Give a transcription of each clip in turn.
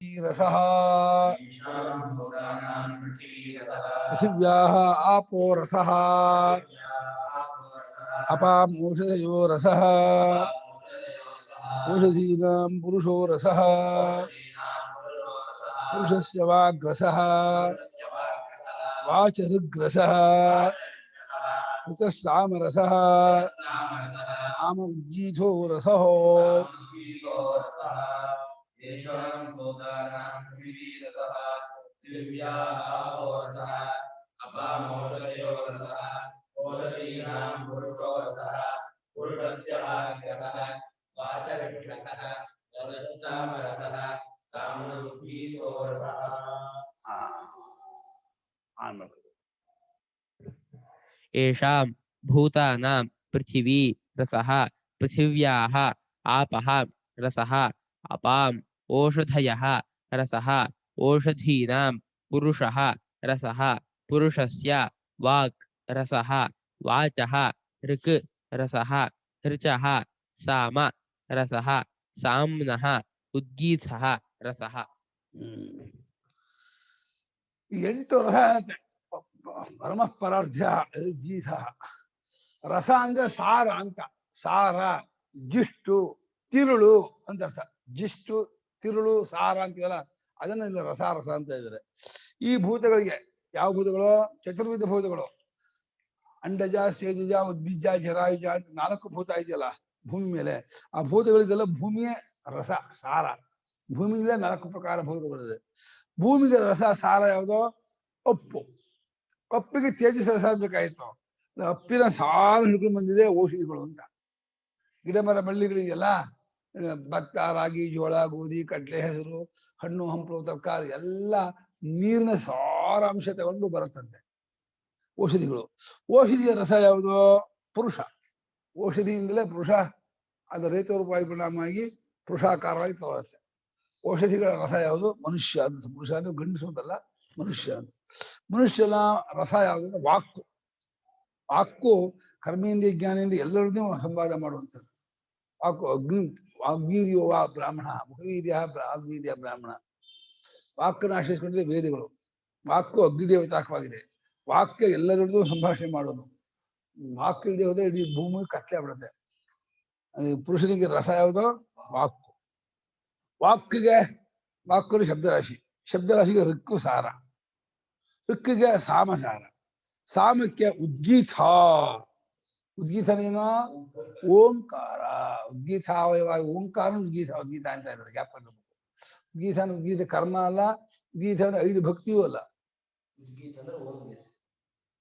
रसः पृथिव्याः आपो रसः अपामोषधयो रसः ओषधीनां पुरुषो रसः पुरुषस्य वाग्रसः वाचऋग्रसः ऋतः सामरसः नाम उज्जीथो रसः येषां भूतानां पृथिवी रसः पृथिव्याः आपः रसः अपाम् ओषधयः रसः ओषधीनां पुरुषः रसः पुरुषस्य वाक् रसः वाचः ऋक् रसः ऋचः साम रसः साम्नः उद्गीथः रसः ಎಂಟು ರಸ ಪರಮ ಪರಾರ್ಧ್ಯ ಗೀತ ರಸ ಅಂದ್ರೆ ಸಾರ ಅಂತ ಸಾರ ಜಿಷ್ಟು ತಿರುಳು ಅಂತ ಅರ್ಥ ಜಿಷ್ಟು ತಿರುಳು ಸಾರ ಅಂತೀವಲ್ಲ ಅದನ್ನ ಇಲ್ಲಿ ರಸ ರಸ ಅಂತ ಇದ್ದಾರೆ ಈ ಭೂತಗಳಿಗೆ ಯಾವ ಭೂತಗಳು ಚತುರ್ವಿಧ ಭೂತಗಳು ಅಂಡಜ ಸೇಜಜ ಉದ್ಬೀಜ ಜರಾಯುಜ ಅಂತ 4 ಭೂತ ಇದೆಯಲ್ಲ ಭೂಮಿ ಮೇಲೆ ಆ ಭೂತಗಳಿಗೆಲ್ಲ ಭೂಮಿಯೇ ರಸ ಸಾರ ಭೂಮಿಗೆ 4 ಪ್ರಕಾರ ಭೂತಗಳಿದೆ ಭೂಮಿಗೆ ರಸ ಸಾರ ಯಾವುದೋ ಅಪ್ಪು ಅಪ್ಪಿಗೆ ತೇಜಸ್ ರಸ ಬೇಕಾಯಿತು ಅಪ್ಪಿನ ಸಾರು ಹಿಡ್ಕೊಂಡು ಬಂದಿದೆ ಔಷಧಿಗಳು ಅಂತ ಗಿಡ ಮರ ಬಳ್ಳಿಗಳಿಗೆಲ್ಲ ಭತ್ತ ರಾಗಿ ಜೋಳ ಗೋಧಿ ಕಡ್ಲೆ ಹೆಸರು ಹಣ್ಣು ಹಂಪಲು ತರಕಾರಿ ಎಲ್ಲ ನೀರಿನ ಸಾರಾಂಶ ತಗೊಂಡು ಬರುತ್ತಂತೆ ಔಷಧಿಗಳು ಔಷಧಿಯ ರಸ ಯಾವುದು ಪುರುಷ ಔಷಧಿಯಿಂದಲೇ ಪುರುಷ ಅದು ರೇತರೂಪವಾಗಿ ಪರಿಣಾಮವಾಗಿ ಪುರುಷಾಕಾರವಾಗಿ ತಗೊಳುತ್ತೆ ಔಷಧಿಗಳ ರಸ ಯಾವುದು ಮನುಷ್ಯ ಅಂತ ಪುರುಷ ಅಂದ್ರೆ ಗಂಡಸು ಅಂತಲ್ಲ ಮನುಷ್ಯ ಅಂತ ಮನುಷ್ಯನ ರಸ ಯಾವುದು ವಾಕ್ಕು ವಾಕ್ಕು ಕರ್ಮೇಂದ್ರಿಯ ಜ್ಞಾನೇಂದ್ರಿಯ ಎಲ್ಲರನ್ನೂ ಸಂವಾದ ಮಾಡುವಂಥದ್ದು ವಾಕ್ಕು ಅಗ್ನಿ ವಾಗ್ವೀರ್ಯೋ ವಾ ಬ್ರಾಹ್ಮಣ ಮುಖವೀರ್ಯ ವಾಗ್ವೀರ್ಯ ಬ್ರಾಹ್ಮಣ ವಾಕ್ಕನ್ನು ಆಶ್ರಯಿಸಿಕೊಂಡಿದೆ ವೇದಗಳು ವಾಕ್ಕು ಅಗ್ನಿದೇವತಾಕವಾಗಿದೆ ವಾಕ್ಯ ಎಲ್ಲರದ್ದು ಸಂಭಾಷಣೆ ಮಾಡೋದು ವಾಕ್ಯ ಇಲ್ಲದೆ ಹೋದ್ರೆ ಇಡೀ ಭೂಮಿ ಕತ್ಲೆ ಆಗ್ಬಿಡುತ್ತೆ ಪುರುಷನಿಗೆ ರಸ ಯಾವುದು ವಾಕ್ಕು ವಾಕ್ಕಿಗೆ ವಾಕ್ಕು ಶಬ್ದರಾಶಿ ಶಬ್ದರಾಶಿಗೆ ಋಕ್ಕು ಸಾರ ಋಕ್ಕಿಗೆ ಸಾಮ ಸಾರ ಸಾಮಕ್ಕೆ ಉದ್ಗೀತ ಉದ್ಗೀತನೇನೋ ಓಂಕಾರ ಉದ್ಗೀತಾವಯವಾಗಿ ಓಂಕಾರ ಉದ್ಗೀತ ಉದ್ಗೀತ ಅಂತ ಇರೋದು ಗ್ಯಾಪ್ ಉದ್ಗೀತ ಉದ್ಗೀತ ಕರ್ಮ ಅಲ್ಲ ಉದ್ಗೀತ ಅಂದ್ರೆ 5 ಭಕ್ತಿಯೂ ಅಲ್ಲ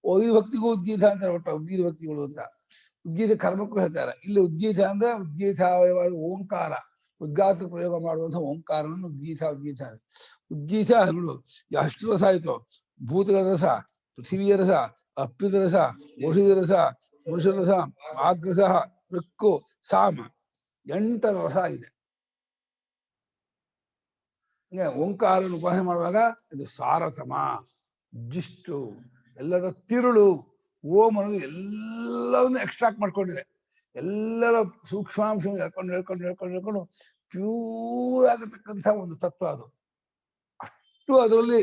5 ಭಕ್ತಿಗೂ ಉದ್ಗೀತ ಅಂತ ಒಟ್ಟು ಉದ್ಗೀತ ಭಕ್ತಿಗಳು ಅಂತ ಉದ್ಗೀತ ಕರ್ಮಕ್ಕೂ ಹೇಳ್ತಾರೆ ಇಲ್ಲಿ ಉದ್ಗೀತ ಅಂದ್ರೆ ಉದ್ಗೀತಾವಯವಾಗಿ ಓಂಕಾರ ಉದ್ಗಾತ್ರ ಪ್ರಯೋಗ ಮಾಡುವಂತಹ ಓಂಕಾರವನ್ನು ಉದ್ಗೀತ ಉದ್ಗೀತ ಉದ್ಗೀತ ನೋಡು ಎಷ್ಟು ರಸ ಆಯ್ತು ಭೂತಗಳ ರಸ ಪೃಥ್ವಿಯ ರಸ ಅಪ್ಪಿದ ರಸ ಔಷಧಿ ರಸ ಮನುಷ್ಯನ ರಸ ಆಗ್ರಸ ಋಕ್ಕು ಸಾಮ 8 ರಸ ಇದೆ ಓಂಕಾರ ಉಪಾಸನೆ ಮಾಡುವಾಗ ಇದು ಸಾರಸಮ ಜಿಷ್ಟು ಎಲ್ಲದ ತಿರುಳು ಓಂ ಅನ್ನೋದು ಎಲ್ಲವನ್ನು ಎಕ್ಸ್ಟ್ರಾಕ್ಟ್ ಮಾಡ್ಕೊಂಡಿದೆ ಎಲ್ಲರ ಸೂಕ್ಷ್ಮಾಂಶ ಹೇಳ್ಕೊಂಡು ಪ್ಯೂರ್ ಆಗತಕ್ಕಂಥ ಒಂದು ತತ್ವ ಅದು ಅಷ್ಟು ಅದರಲ್ಲಿ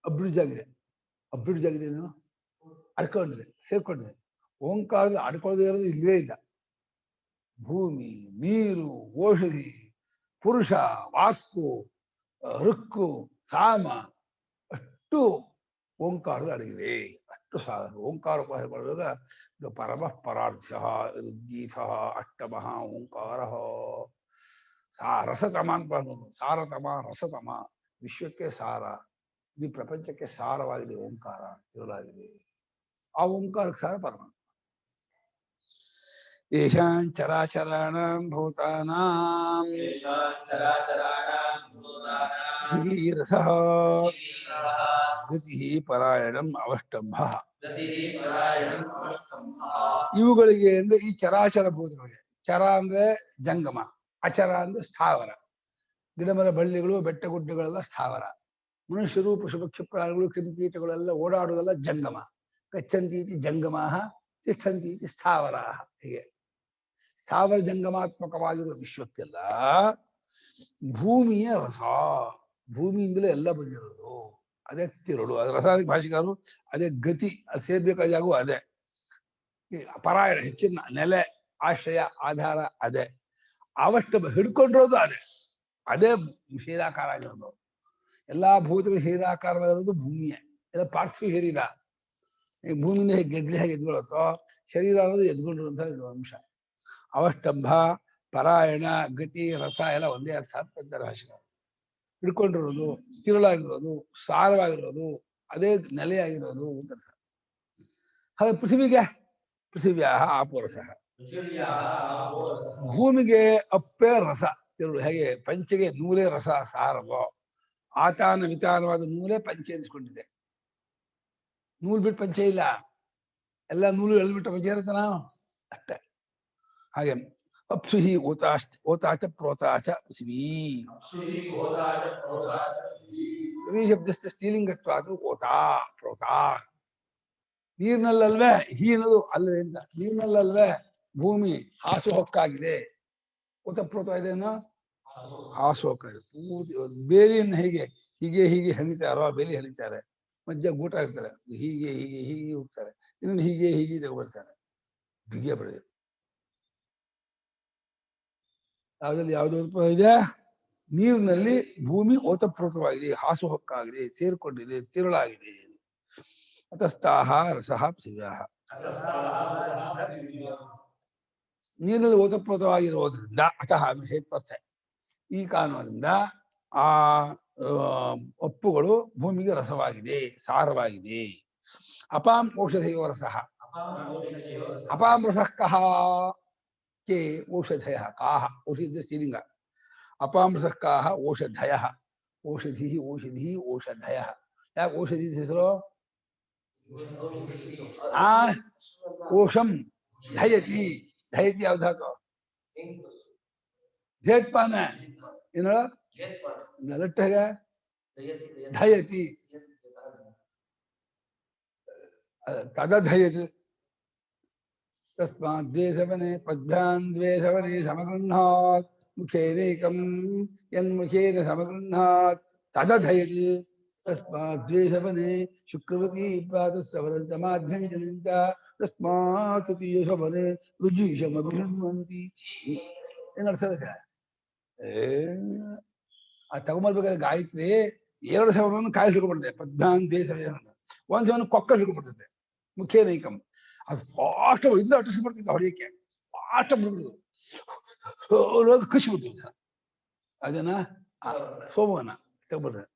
ಅಬ್ರಿಡ್ಜ್ ಆಗಿದೆ ಏನು ಅಡ್ಕೊಂಡಿದೆ ಸೇರ್ಕೊಂಡಿದೆ ಓಂಕಾರದಲ್ಲಿ ಅಡ್ಕೊಳ್ಳದೆ ಇರೋದು ಇಲ್ಲವೇ ಇಲ್ಲ ಭೂಮಿ ನೀರು ಔಷಧಿ ಪುರುಷ ವಾಕ್ಕು ಋಕ್ಕು ಸಾಮ ಅಷ್ಟು ಓಂಕಾರದಲ್ಲಿ ಅಡಗಿದೆ ಅಷ್ಟು ಸಾಧನ ಓಂಕಾರ ಉಪಾಸನೆ ಮಾಡುವಾಗ ಇದು ಪರಮ ಪರಾರ್ಥ ಉದ್ಗೀತ ಅಷ್ಟಮಃ ಓಂಕಾರ ರಸತಮ ಅಂತ ಸಾರತಮ ರಸತಮ ವಿಶ್ವಕ್ಕೆ ಸಾರ ಈ ಪ್ರಪಂಚಕ್ಕೆ ಸಾರವಾಗಿದೆ ಓಂಕಾರ ಇರಲಾಗಿದೆ ಆ ಓಂಕಾರಕ್ಕೆ ಸಾರ ಪರಮಾತ್ಮ ಯಶಾಂ ಚರಾಚರಾಣಾಂ ಭೂತಾನಾಂ ಪೃಥಿವೀರಸಃ ಗತಿ ಪರಾಯಣಂ ಅವಷ್ಟಂಭ ಇವುಗಳಿಗೆ ಅಂದ್ರೆ ಈ ಚರಾಚರ ಭೂತಗಳಿಗೆ ಚರ ಅಂದ್ರೆ ಜಂಗಮ ಅಚರ ಅಂದ್ರೆ ಸ್ಥಾವರ ಗಿಡಮರ ಬಳ್ಳಿಗಳು ಬೆಟ್ಟ ಗುಡ್ಡಗಳೆಲ್ಲ ಸ್ಥಾವರ ಮನುಷ್ಯರು ಪಶು ಪಕ್ಷಿ ಪ್ರಾಣಿಗಳು ಕ್ರಿಮಿಕೀಟಗಳೆಲ್ಲ ಓಡಾಡುವುದೆಲ್ಲ ಜಂಗಮ ಗಚ್ಚಂತೀತಿ ಜಂಗಮಾಹ ತಿಷ್ಠಂತೀತಿ ಸ್ಥಾವರ ಹೀಗೆ ಸ್ಥಾವರ ಜಂಗಮಾತ್ಮಕವಾಗಿರುವ ವಿಶ್ವಕ್ಕೆಲ್ಲ ಭೂಮಿಯ ರಸ ಭೂಮಿಯಿಂದಲೇ ಎಲ್ಲ ಬಂದಿರೋದು. ಅದೇ ತಿರುಳು. ಅದು ರಸಾಯನಿಕ ಭಾಷೆಗಾರರು ಅದೇ ಗತಿ, ಅದು ಸೇರ್ಬೇಕಾದ ಜಾಗವು ಅದೇ. ಈ ಪರಾಯಣ ಹೆಚ್ಚಿನ ನೆಲೆ, ಆಶ್ರಯ, ಆಧಾರ ಅದೇ. ಅವಷ್ಟ ಹಿಡ್ಕೊಂಡಿರೋದು ಅದೇ. ಅದೇ ಶರೀರಾಕಾರ ಆಗಿರೋದು. ಎಲ್ಲಾ ಭೂತಗಳು ಶರೀರಾಕಾರವಾಗಿರೋದು ಭೂಮಿಯೇ. ಎಲ್ಲ ಪಾರ್ಥಿವ ಶರೀರ. ಈ ಭೂಮಿಯಿಂದ ಹೇಗೆ ಗೆದ್ಲೆ ಹೇಗೆ ಎದ್ಕೊಳ್ಳುತ್ತೋ ಶರೀರ ಅನ್ನೋದು ಎದ್ಕೊಂಡಿರುವಂತಹ ಅಂಶ. ಅವಷ್ಟಂಭ, ಪರಾಯಣ, ಗತಿ, ರಸ ಎಲ್ಲ ಒಂದೇ ಅರ್ಥ ಅಂತ ಭಾಷೆಗಾರ. ಹಿಡ್ಕೊಂಡಿರೋದು, ತಿರುಳಾಗಿರೋದು, ಸಾರವಾಗಿರೋದು, ಅದೇ ನೆಲೆಯಾಗಿರೋದು ಅಂತ ಅರ್ಥ. ಹಾಗೆ ಪೃಥ್ವಿಗೆ ಪೃಥಿವ್ಯಾ ಆಪೋರಸ. ಭೂಮಿಗೆ ಅಪ್ಪೆ ರಸ ತಿರುಳು. ಹೇಗೆ ಪಂಚೆಗೆ ನೂಲೇ ರಸ ಸಾರವೋ, ಆತಾನ ವಿತಾನವಾದ ನೂಲೇ ಪಂಚೆ ಎನಿಸ್ಕೊಂಡಿದೆ. ನೂಲು ಬಿಟ್ಟು ಪಂಚೆ ಇಲ್ಲ, ಎಲ್ಲ ನೂಲು ಎಳ್ಬಿಟ್ಟು ಪಂಚೆ ಇರುತ್ತೆ ನಾವು ಅಷ್ಟೇ. ಹಾಗೆ ಅಪ್ಸುಹಿ ಓತಾಚ ಪ್ರೋತಾಚ ಪೃಥ್ವೀ. ಶಬ್ದಸ್ಥ ಸ್ತ್ರೀಲಿಂಗತ್ವಾದು ಓತಾ ಪ್ರೋತಾ. ನೀರಿನಲ್ಲಲ್ವೇ, ಹೀ ಅನ್ನೋದು ಅಲ್ಲವೇ ಅಂತ. ನೀರಿನಲ್ಲಲ್ವೇ ಭೂಮಿ ಹಾಸು ಹೊಕ್ಕಾಗಿದೆ. ಓತಪ್ರೋತ ಇದೆ ಅನ್ನೋ ಹಾಸು ಹೊಕ್ಕಾಗಿದೆ. ಪೂರ್ತಿ ಬೇಲಿಯನ್ನು ಹೇಗೆ ಹೀಗೆ ಹೀಗೆ ಹೆಣಿತಾರೋ ಬೇಲಿ ಹೆಣಿತಾರೆ. ಮಧ್ಯ ಗೂಟ ಇರ್ತಾರೆ, ಹೀಗೆ ಹೀಗೆ ಹೀಗೆ ಹೋಗ್ತಾರೆ, ಇನ್ನೊಂದು ಹೀಗೆ ಹೀಗೆ ತಗೊಬರ್ತಾರೆ. ಬಿಗಿಯ ಬೆಳೆದ ಯಾವ್ದ್ರಲ್ಲಿ ಯಾವ್ದು ಇದೆ? ನೀರಿನಲ್ಲಿ ಭೂಮಿ ಓತಪ್ರೋತವಾಗಿದೆ, ಹಾಸು ಹೊಕ್ಕಾಗಿದೆ, ಸೇರ್ಕೊಂಡಿದೆ, ತಿರುಳಾಗಿದೆ. ಅತಸ್ತಾಹ ರಸಃ ಪೃಥಿವ್ಯಾಃ. ನೀರಿನಲ್ಲಿ ಓತಪ್ರೋತವಾಗಿರುವುದರಿಂದ ಅತಃ ಹೇತ್ವರ್ಥ. ಈ ಕಾರಣದಿಂದ ಆ ಒಪ್ಪುಗಳು ಭೂಮಿಗೆ ರಸವಾಗಿದೆ, ಸಾರವಾಗಿದೆ. ಅಪಾಂ ಔಷಧಯೋ ರಸಃ. ಅಪಾಂ ರಸಃ ಕಃ? ಕೆ ಔಷಧಯ. ಕಾಹ ಔಷಧ ಸ್ತ್ರೀಲಿಂಗ. ಅಪಾಂ ರಸಃ ಕಾಹ ಔಷಧಯ. ಔಷಧಿ ಔಷಧಿ ಔಷಧಯ. ಯಾಕೆ ಔಷಧಿ ಹೆಸರು? ಓಷಂ ಧಯತಿ. ಧಯತಿ ಯಾವ ಧಾತು? ಧೇಟ್ಪಾನ ಏನ ಲಟ್ಟಗ ಧಯತಿ. ತದಧಯತಿ. ತಸ್ಮಾತ್ ದ್ವೇ ಸವನೆ ಪದ್ಭ್ಯಾಂ ದ್ವೇ ಸವನೆ ಸಮಗೃಹ್ಣಾತ್ ಮುಖೇನೈಕಂ ಯನ್ಮುಖೇನ ಸಮಗೃಹ್ಣಾತ್ ತದಧಯತಿ. ತಸ್ಮಾತ್ ದ್ವೇ ಸವನೆ ಶುಕ್ರವತಿ ಪ್ರಾತಃಸವನಂಚ ಮಾಧ್ಯಂಜನಂಚ ತಸ್ಮಾತ್ ತೃತೀಯ ಸವನೆ ರುಜಿಷಮಭಿಷಣ್ವಂತಿ. ಏನರ್ಥ ಅದಕ್ಕೆ? ಆ ತಗೊಂಬರ್ಬೇಕಾದ್ರೆ ಗಾಯತ್ರಿ 2 ಸವನವನ್ನು ಕಾಯಿ ಹಿಡ್ಕೊಂಡ್ಬಿಡ್ತದೆ. ಪದ್ಭ್ಯಾಂ ದ್ವೇ ಸವನೆ ಒಂದ್ ಸವನ ಕೊಕ್ಕ ಹಿಡ್ಕೊಂಡ್ಬಿಡ್ತದೆ. ಮುಖೇನೈಕಂ. ಅದು ಫಾಸ್ಟ್ ಇಂದ ಅಟ್ಟಿಸ್ಕೊಂಡ್ಬಿಡ್ತಿದ್ದ ಹೊಡೆಯಕ್ಕೆ. ಫಾಸ್ಟ್ ಬಿಡ್ಬಿಡುದು, ಕಸಿಬಿಡ್ತದೆ. ಅದನ್ನ ಸೋಮವನ್ನ ತಗೊಬರ್ತದೆ,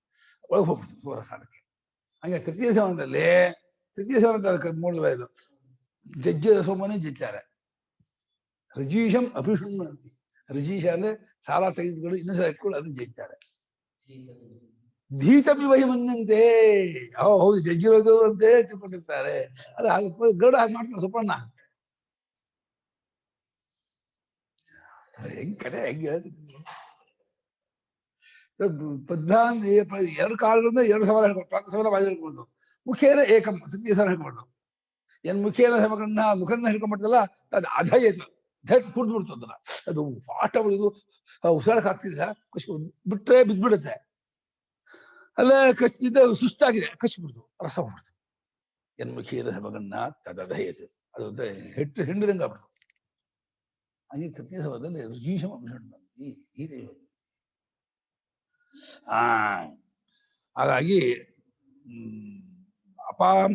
ಒಳಗೆ ಹೋಗ್ಬಿಡ್ತದೆ ಸೋರಸಾರಕ್ಕೆ. ಹಂಗೆ ತೃತೀಯ ಸವನದಲ್ಲಿ ಅದಕ್ಕೆ ಮೂಲವಾಯಿತು. ಜಜ್ಜದ ಸೋಮನೇ ಜಜ್ಜಾರೆ. ರಜೀಶಂ ಅಭಿಷಣ್ವಂತಿ. ರಜೀಶ ಅಂದ್ರೆ ಸಾಲ ತೆಗೆದುಕೊಂಡು ಇನ್ನೊಂದ್ಸಲ ಇಟ್ಕೊಂಡು ಅದನ್ನ ಜಜ್ಜಾರೆ. ಧೀತಪಿ ವಹಿ ಮನ್ನಂತೆ. ಹೌದು ಜಜ್ಜಿರೋದು ಅಂತೆ ತಿಳ್ಕೊಂಡಿರ್ತಾರೆ. ಅದು ಹಾಗೆ ಗರುಡ ಹಾಗೆ ಮಾಡ್ತಾರೆ. ಸುಪ್ಪಣ್ಣ ಹೆಂಗ್ ಕಡೆ ಹೆಂಗೆ ಹೇಳ್ತಿದ್ರು. ಪದ್ಭ್ಯಾಂ 2 ಕಾಲಗಳಿಂದ 2 ಸವಾಲ ಹೇಳ್ಕೊಂಡು ಪ್ರಾತಃಸವನ ಬಾಯಿ ಹೇಳ್ಕೊಂಡು ಮುಖೇನ ಏಕಂ ತೃತೀಯ ಸಲ ಹೇಳ್ಕೊಂಡು ಏನ್ ಮುಖೇನ ಸಮಗ್ರನ್ನ ಮುಖನ್ನ ಹಿಡ್ಕೊಂಡ್ಬಿಡ್ತಲ್ಲ ಅದು ಅಧಯತು. ಧಟ್ ಕುಡ್ದು ಬಿಡ್ತದಲ್ಲ. ಅದು ಫಾಸ್ಟ್ ಇದು ಉಸಿರಾಡಕ್ ಆಗ್ತಿಲ್ಲ. ಬಿಟ್ರೆ ಬಿದ್ದ್ಬಿಡುತ್ತೆ. ಅಲ್ಲ ಕಚ್ಚಿದ್ದ ಸುಸ್ತಾಗಿದೆ, ಕಚ್ಚಿಬಿಡ್ತು, ರಸ ಹೋಗ್ಬಿಡ್ತು. ಎನ್ಮುಖೇನ ಸಮಗನ್ನ ತದಧಯತು. ಅದು ಹಿಂಡಿದಂಗ ಆಗ್ಬಿಡ್ತು. ಹಂಗೆ ತೃತೀಯ ಸವದಲ್ಲಿ ರುಜೀಶಂ ಅಭಿಷಣ್ವಂತಿ. ಈ ಹಾಗಾಗಿ ಅಪಾಂ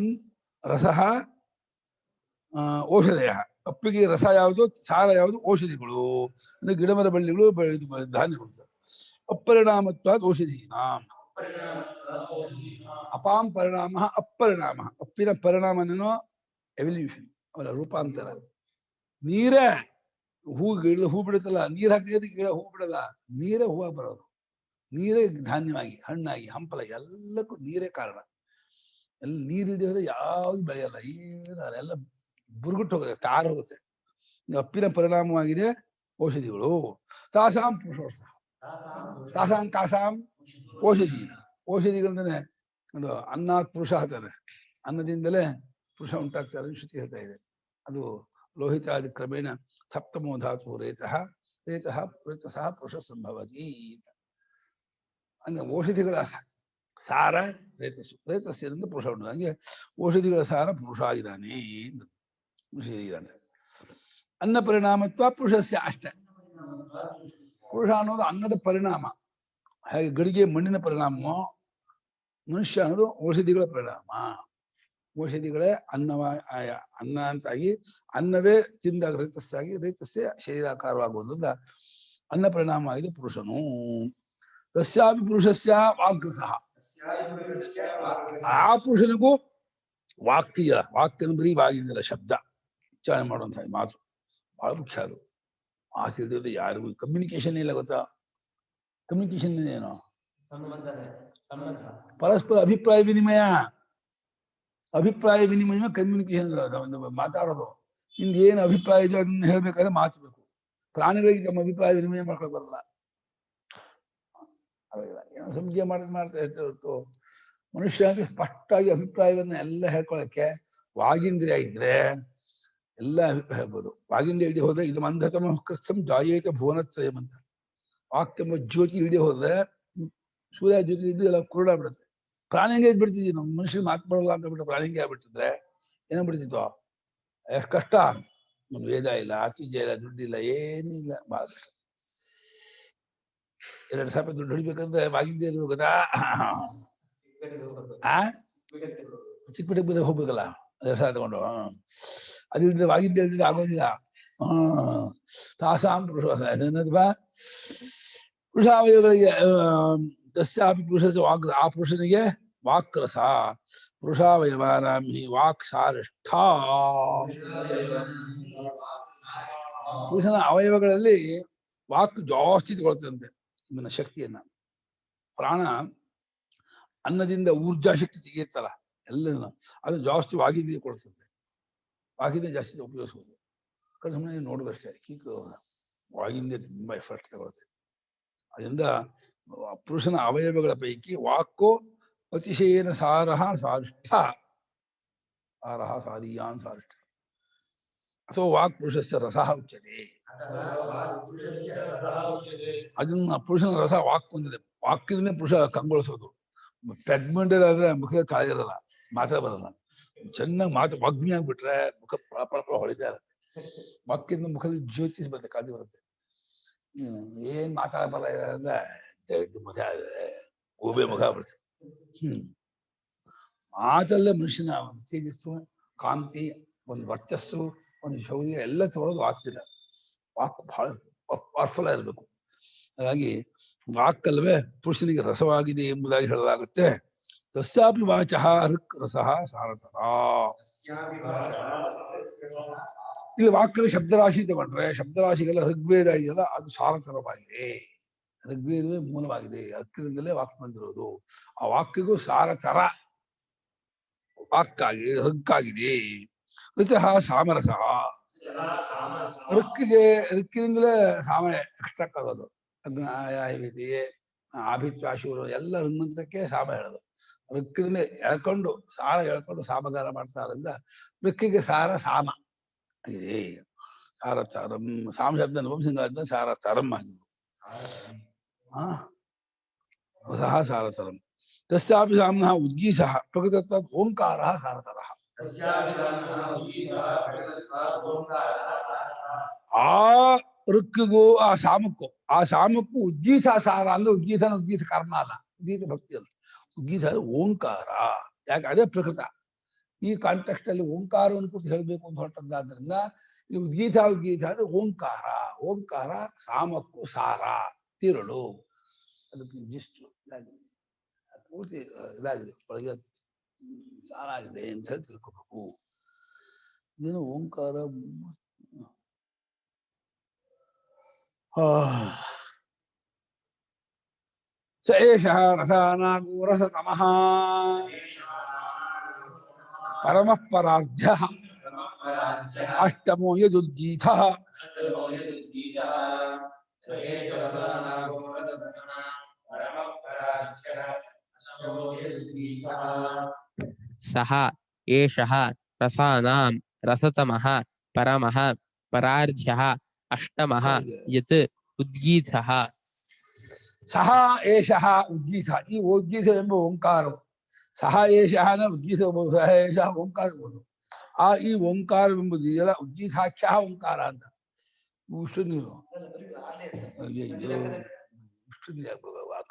ರಸಃ ಔಷಧಯ. ಅಪ್ಪಿಗೆ ರಸ ಯಾವುದು, ಸಾರ ಯಾವುದು? ಔಷಧಿಗಳು. ಅಂದ್ರೆ ಗಿಡಮರ ಬಳ್ಳಿಗಳು, ಧಾನ್ಯಗಳು. ಅಪರಿಣಾಮತ್ವಾದ್ ಔಷಧೀನಾಂ. ಅಪಾಂ ಪರಿಣಾಮ ಅಪರಿಣಾಮ. ಅಪ್ಪಿನ ಪರಿಣಾಮನೇನೋ ಎವಲ್ಯೂಷನ್, ಅವರ ರೂಪಾಂತರ. ನೀರೇ ಹೂ ಬಿಡುತ್ತಲ್ಲ, ನೀರ್ ಹಾಕಿದ್ರೆ ಗಿಡ ಹೂ ಬಿಡಲ್ಲ, ನೀರೇ ಹೂವಾಗಿ ಬರೋದು. ನೀರೇ ಧಾನ್ಯವಾಗಿ, ಹಣ್ಣಾಗಿ, ಹಂಪಲ ಎಲ್ಲಕ್ಕೂ ನೀರೇ ಕಾರಣ. ಎಲ್ಲ ನೀರಿಲ್ಲದೆ ಹೋದ್ರೆ ಯಾವ್ದು ಬೆಳೆಯಲ್ಲ. ಎಲ್ಲ ಬುರುಗುಟ್ಟು ಹೋಗುತ್ತೆ, ತಾರ ಹೋಗುತ್ತೆ. ಅಪ್ಪಿನ ಪರಿಣಾಮವಾಗಿದೆ ಔಷಧಿಗಳು. ತಾಸಾಂ ಪುರುಷೋರ್ಥ. ತಾಸಾಂ ಔಷಧಿ. ಔಷಧಿಗಳಂತಾನೆ ಒಂದು ಅನ್ನಾತ್ ಪುರುಷ ಆಗ್ತದೆ. ಅನ್ನದಿಂದಲೇ ಪುರುಷ ಉಂಟಾಗ್ತಾರೆ ಶ್ರುತಿ ಹೇಳ್ತಾ ಇದೆ. ಅದು ಲೋಹಿತಾದಿ ಕ್ರಮೇಣ ಸಪ್ತಮೋ ಧಾತು ರೇತಃ ರೇತಃ ಪುರುಷ ಸಂಭವತಿ. ಅಂದ್ರೆ ಔಷಧಿಗಳ ಸಾರ ರೇತಸ್ಸು, ರೇತಸ್ಸಿನಿಂದ ಪುರುಷ ಉಂಟು. ಹಂಗೆ ಔಷಧಿಗಳ ಸಾರ ಪುರುಷ ಆಗಿದ್ದಾನೆ ಪುರುಷ ಇದ್ದಾನೆ. ಅನ್ನ ಪರಿಣಾಮತ್ವ ಪುರುಷಸ್ಯ ಅಷ್ಟೇ. ಪುರುಷ ಅನ್ನೋದು ಅನ್ನದ ಪರಿಣಾಮ. ಹಾಗೆ ಗಡಿಗೆ ಮಣ್ಣಿನ ಪರಿಣಾಮವೋ ಮನುಷ್ಯ ಅನ್ನೋದು ಔಷಧಿಗಳ ಪರಿಣಾಮ. ಔಷಧಿಗಳೇ ಅನ್ನ ಅಂತಾಗಿ ಅನ್ನವೇ ತಿಂದಾಗ ರೇತಸ್ಸಾಗಿ ರೇತಸ್ಸೇ ಶರೀರಾಕಾರವಾಗುವುದರಿಂದ ಅನ್ನ ಪರಿಣಾಮ ಆಗಿದೆ ಪುರುಷನು. ತಸ್ಯಾಪಿ ಪುರುಷಸ್ಯ ವಾಗ್ರಸಃ, ಆ ಪುರುಷನಿಗೂ ವಾಕ್ಯ ವಾಕ್ಯನ ಬರೀ ಬಾಗಿಂದಿಲ್ಲ, ಶಬ್ದ ಉಚ್ಚಾರಣೆ ಮಾಡುವಂತಹ ಮಾತು ಬಹಳ ಮುಖ್ಯ. ಅದು ಮಾತು ಇಲ್ಲದೆ ಯಾರಿಗೂ ಕಮ್ಯುನಿಕೇಶನ್ ಇಲ್ಲ, ಗೊತ್ತಾ? ಕಮ್ಯುನಿಕೇಶನ್ ಏನು? ಪರಸ್ಪರ ಅಭಿಪ್ರಾಯ ವಿನಿಮಯ. ಅಭಿಪ್ರಾಯ ವಿನಿಮಯ ಕಮ್ಯುನಿಕೇಶನ್. ಮಾತಾಡೋದು ಏನು ಅಭಿಪ್ರಾಯ ಇದೆ ಅದನ್ನ ಹೇಳ್ಬೇಕಾದ್ರೆ ಮಾತು ಬೇಕು. ಪ್ರಾಣಿಗಳಿಗೆ ತಮ್ಮ ಅಭಿಪ್ರಾಯ ವಿನಿಮಯ ಮಾಡ್ಕೊಳಕ್ ಬರಲ್ಲ. ಏನೋ ಸಂಜೆ ಮಾಡ್ತಾ ಇರ್ತಿರುತ್ತೋ. ಮನುಷ್ಯನಿಗೆ ಸ್ಪಷ್ಟವಾಗಿ ಅಭಿಪ್ರಾಯವನ್ನ ಎಲ್ಲ ಹೇಳ್ಕೊಳಕ್ಕೆ ವಾಗಿಂದ್ರಿಯ ಇದ್ರೆ ಎಲ್ಲ ಅಭಿಪ್ರಾಯ ಹೇಳ್ಬೋದು. ವಾಗಿಂದ್ರಿಯ ಇಳಿದು ಹೋದ್ರೆ ಇದು ಮಂದತಮ ಕೃತ್ಸಂ ಜಾಯೇತ ಭುವನತ್ರಯಂ ಅಂತ. ವಾಕ್ಯ ಜ್ಯೋತಿ ಇಳಿದು ಹೋದ್ರೆ ಸೂರ್ಯ ಜ್ಯೋತಿ ಇದ್ದು ಎಲ್ಲ ಕುರುಡಾಗ್ಬಿಡುತ್ತೆ. ಪ್ರಾಣಿಗೆ ಬಿಡ್ತಿದ್ವಿ ನಾವು, ಮನುಷ್ಯ ಮಾತು ಬರಲ್ಲ ಅಂತ ಬಿಟ್ಟು ಪ್ರಾಣಿಗೆ ಆಗ್ಬಿಟ್ಟಿದ್ರೆ ಏನಾಗ್ಬಿಡ್ತಿತ್ತು? ಎಷ್ಟು ಕಷ್ಟ. ಒಂದು ವೇದ ಇಲ್ಲ, ಆತಿಥ್ಯ ಇಲ್ಲ, ದುಡ್ಡಿಲ್ಲ, ಏನೂ ಇಲ್ಲ, ಬಹಳ ಕಷ್ಟ. 2 ಸಾವಿರ ದುಡ್ಡು ಹೊಡಿಬೇಕಂದ್ರೆ ವಾಗಿಂದ್ರಿಯ ಇರ್ಬೇಕು ಗೊತ್ತಾ? ಚಿಕ್ಕಪೇಟೆಗೆ ಹೋಗ್ಬೇಕಲ್ಲ 2 ಸಾವಿರ ತಗೊಂಡು. ಅದಿಲ್ಲದೆ ವಾಗಿಂದ್ರಿಯ ಆಗೋದಿಲ್ಲ. ತಾಸಾಂ ಪುರುಷ ಏನದಪ್ಪ? ಪುರುಷಾವಯವಗಳಿಗೆ ತಸ್ಯಾಪಿ ಪುರುಷಸ್ಯ ವಾಕ್, ಆ ಪುರುಷನಿಗೆ ವಾಕ್ರಸ. ಪುರುಷಾವಯವಾನಾಂ ಹಿ ವಾಕ್ ಸಾರಿಷ್ಠ. ಪುರುಷನ ಅವಯವಗಳಲ್ಲಿ ವಾಕ್ ಜಾಸ್ತಿ ತಗೊಳ್ತಂತೆ ಇವನ ಶಕ್ತಿಯನ್ನ. ಪ್ರಾಣ ಅನ್ನದಿಂದ ಊರ್ಜಾ ಶಕ್ತಿ ತೆಗೆಯುತ್ತಲ್ಲ ಎಲ್ಲ, ಅದು ಜಾಸ್ತಿ ವಾಗಿಂದ್ರಿಯ ಕೊಡ್ತಂತೆ. ವಾಗಿಂದ್ರಿಯ ಜಾಸ್ತಿ ಉಪಯೋಗಿಸುವುದು ಸುಮ್ಮನೆ ನೋಡೋದಷ್ಟೇ. ವಾಗಿಂದ್ರಿಯ ತುಂಬಾ ಎಫರ್ಟ್ ತಗೊಳುತ್ತೆ. ಅದರಿಂದ ಪುರುಷನ ಅವಯವಗಳ ಪೈಕಿ ವಾಕ್ಕು ಅತಿಶಯೇನ ಸಾರಹ ಸಾರಿಷ್ಠ. ಸಾರಹ ಸಾರೀಯಾನ್ ಸಾರಿಷ್ಠ. ಅಥವಾ ವಾಕ್ ಪುರುಷಸ್ಯ ರಸಃ ಉಚ್ಯತೆ. ಅದನ್ನ ಪುರುಷನ ರಸ ವಾಕ್ ಬಂದಿದೆ. ವಾಕ್ಯದನ್ನೇ ಪುರುಷ ಕಂಗೊಳಿಸೋದು. ಪ್ರೆಗ್ಮೆಂಟೆಡ್ ಆದ್ರೆ ಮುಖದ ಕಾಳಿರಲ್ಲ, ಮಾತ್ರ ಬರಲ್ಲ. ಚೆನ್ನಾಗಿ ಮಾತು ವಾಗ್ಮಿ ಆಗ್ಬಿಟ್ರೆ ಮುಖ ಪಳ ಹೊಳಿತಾ ಇರುತ್ತೆ. ವಾಕ್ಯದಿಂದ ಮುಖದ ಜ್ಯೋತಿಸ್ ಬರುತ್ತೆ, ಕಾಂತಿ ಬರುತ್ತೆ. ಏನ್ ಮಾತಾಡ ಬರಲ್ಲ ಅಂದ್ರೆ ಮುಖ ಗೋಬೆ ಮುಖ ಬರುತ್ತೆ. ಮಾತಲ್ಲೇ ಮನುಷ್ಯನ ಒಂದು ತೇಜಸ್ಸು, ಕಾಂತಿ, ಒಂದು ವರ್ಚಸ್ಸು, ಒಂದು ಶೌರ್ಯ ಎಲ್ಲ ತಗೊಳ್ಳೋದು ವಾಕ್ತಿಲ್ಲ. ವಾಕ್ ಬಹಳ ಪವರ್ಫುಲ್ ಆಗಿರ್ಬೇಕು. ಹಾಗಾಗಿ ವಾಕ್ಕಲ್ವೇ ಪುರುಷನಿಗೆ ರಸವಾಗಿದೆ ಎಂಬುದಾಗಿ ಹೇಳಲಾಗುತ್ತೆ. ತಸ್ಯಾಪಿ ವಾಚಃ ಋಕ್ ರಸಃ ಸಾರತರ. ಇಲ್ಲಿ ವಾಕ್ಯದ ಶಬ್ದರಾಶಿ ತಗೊಂಡ್ರೆ ಶಬ್ದರಾಶಿಗೆಲ್ಲ ಋಗ್ವೇದ ಇದೆಯಲ್ಲ, ಅದು ಸಾರತರವಾಗಿದೆ. ಋಗ್ವೇದವೇ ಮೂಲವಾಗಿದೆ. ಅಕ್ಕಿನಿಂದಲೇ ವಾಕ್ ಬಂದಿರೋದು. ಆ ವಾಕ್ಯಗೂ ಸಾರತರ ವಾಕ್ಕಾಗಿ ಋಕ್ಕಾಗಿದೆ. ಋಚಃ ಸಾಮರಸ. ಋಕ್ಕಿನಿಂದಲೇ ಸಾಮ ಎಕ್ಸ್ಟ್ರಾಕ್ಟ್ ಆಗೋದು. ಅಗ್ನಾಯಾಹಿತಿಯೇ ಆಭಿತ್ವಾಶೂರು ಎಲ್ಲ ಹನುಮಂತಕ್ಕೆ ಸಾಮ ಹೇಳೋದು. ಋಕ್ಕಿನಿಂದ ಎಳ್ಕೊಂಡು ಸಾರ ಎಳ್ಕೊಂಡು ಸಾಮಗಾರ ಮಾಡ್ತಾರಿಂದ ಋಕ್ಕಿಗೆ ಸಾರ ಸಾಮ ಆಗಿದೆ. ಸಾರತರಂ ಸಾಮ ಶಬ್ದ ನಪುಂಸಕ ಸಾರತರಂ ಆಗಿದೆ. ರಸಃ ಸಾರತರಂ. ತಸ್ಯಾಪಿ ಸಾಮ್ನಃ ಉದ್ಗೀಷಃ ಪ್ರಕೃತತ್ವಾತ್ ಓಂಕಾರಃ ಸಾರತರಃ. ಆ ಋಕ್ಕಿಗೂ ಆ ಸಾಮಕ್ಕೂ ಉದ್ಗೀತ ಸಾರ ಅಂದ್ರೆ ಉದ್ಗೀತ ಕರ್ಮ ಅಲ್ಲ, ಉದ್ಗೀತ ಭಕ್ತಿ ಅಲ್ಲ. ಉದ್ಗೀತ ಓಂಕಾರ. ಯಾಕೆ? ಅದೇ ಪ್ರಕೃತ. ಈ ಕಾಂಟೆಕ್ಸ್ಟ್ ಅಲ್ಲಿ ಓಂಕಾರವನ್ನು ಕುರಿತು ಹೇಳಬೇಕು ಅಂತ ಹೊರಟದ್ದಾದ್ರಿಂದ ಇಲ್ಲಿ ಉದ್ಗೀತ ಅಂದ್ರೆ ಓಂಕಾರ. ಓಂಕಾರ ಸಾಮಕ್ಕೂ ಸಾರ ತಿರುಳು. ಅದಕ್ಕೆ ಜಿಷ್ಟು ಇದಾಗಿದೆ, ಪೂರ್ತಿ ಇದಾಗಿದೆ, ಒಳಗೆ ಸಾರ ಆಗಿದೆ ಅಂತ ಹೇಳಿ ತಿಳ್ಕೋಬೇಕು. ಇದೇನು ಓಂಕಾರ. ಸ ಏಷಃ ರಸಾನಾಗೋ ರಸತಮಃ ಪರಮಃ ಪರಾರ್ಧ್ಯಃ ಅಷ್ಟಮೋ ಯದುದ್ಗೀತಃ. ಸಹ ಏಷಃ ರಸಾನಾಂ ರಸತಮಃ ಪರಮಃ ಪರಾರ್ಧ್ಯಃ ಅಷ್ಟಮಃ ಯತ್ ಉದ್ಗೀತಃ. ಸಹ ಏಷಃ ಉದ್ಗೀತ. ಈ ಉದ್ಗೀತವೆಂಬ ಓಂಕಾರವು ಸಹ ಏಷಃನ ಉದ್ಗೀತಬಹುದು, ಸಹ ಏಷಃ ಓಂಕಾರ ಇರ್ಬೋದು. ಈ ಓಂಕಾರವೆಂಬುದು ಉದ್ಗೀತಾಖ್ಯ ಓಂಕಾರ ಅಂತ. ಇಷ್ಟು ನೀರು ಇಷ್ಟು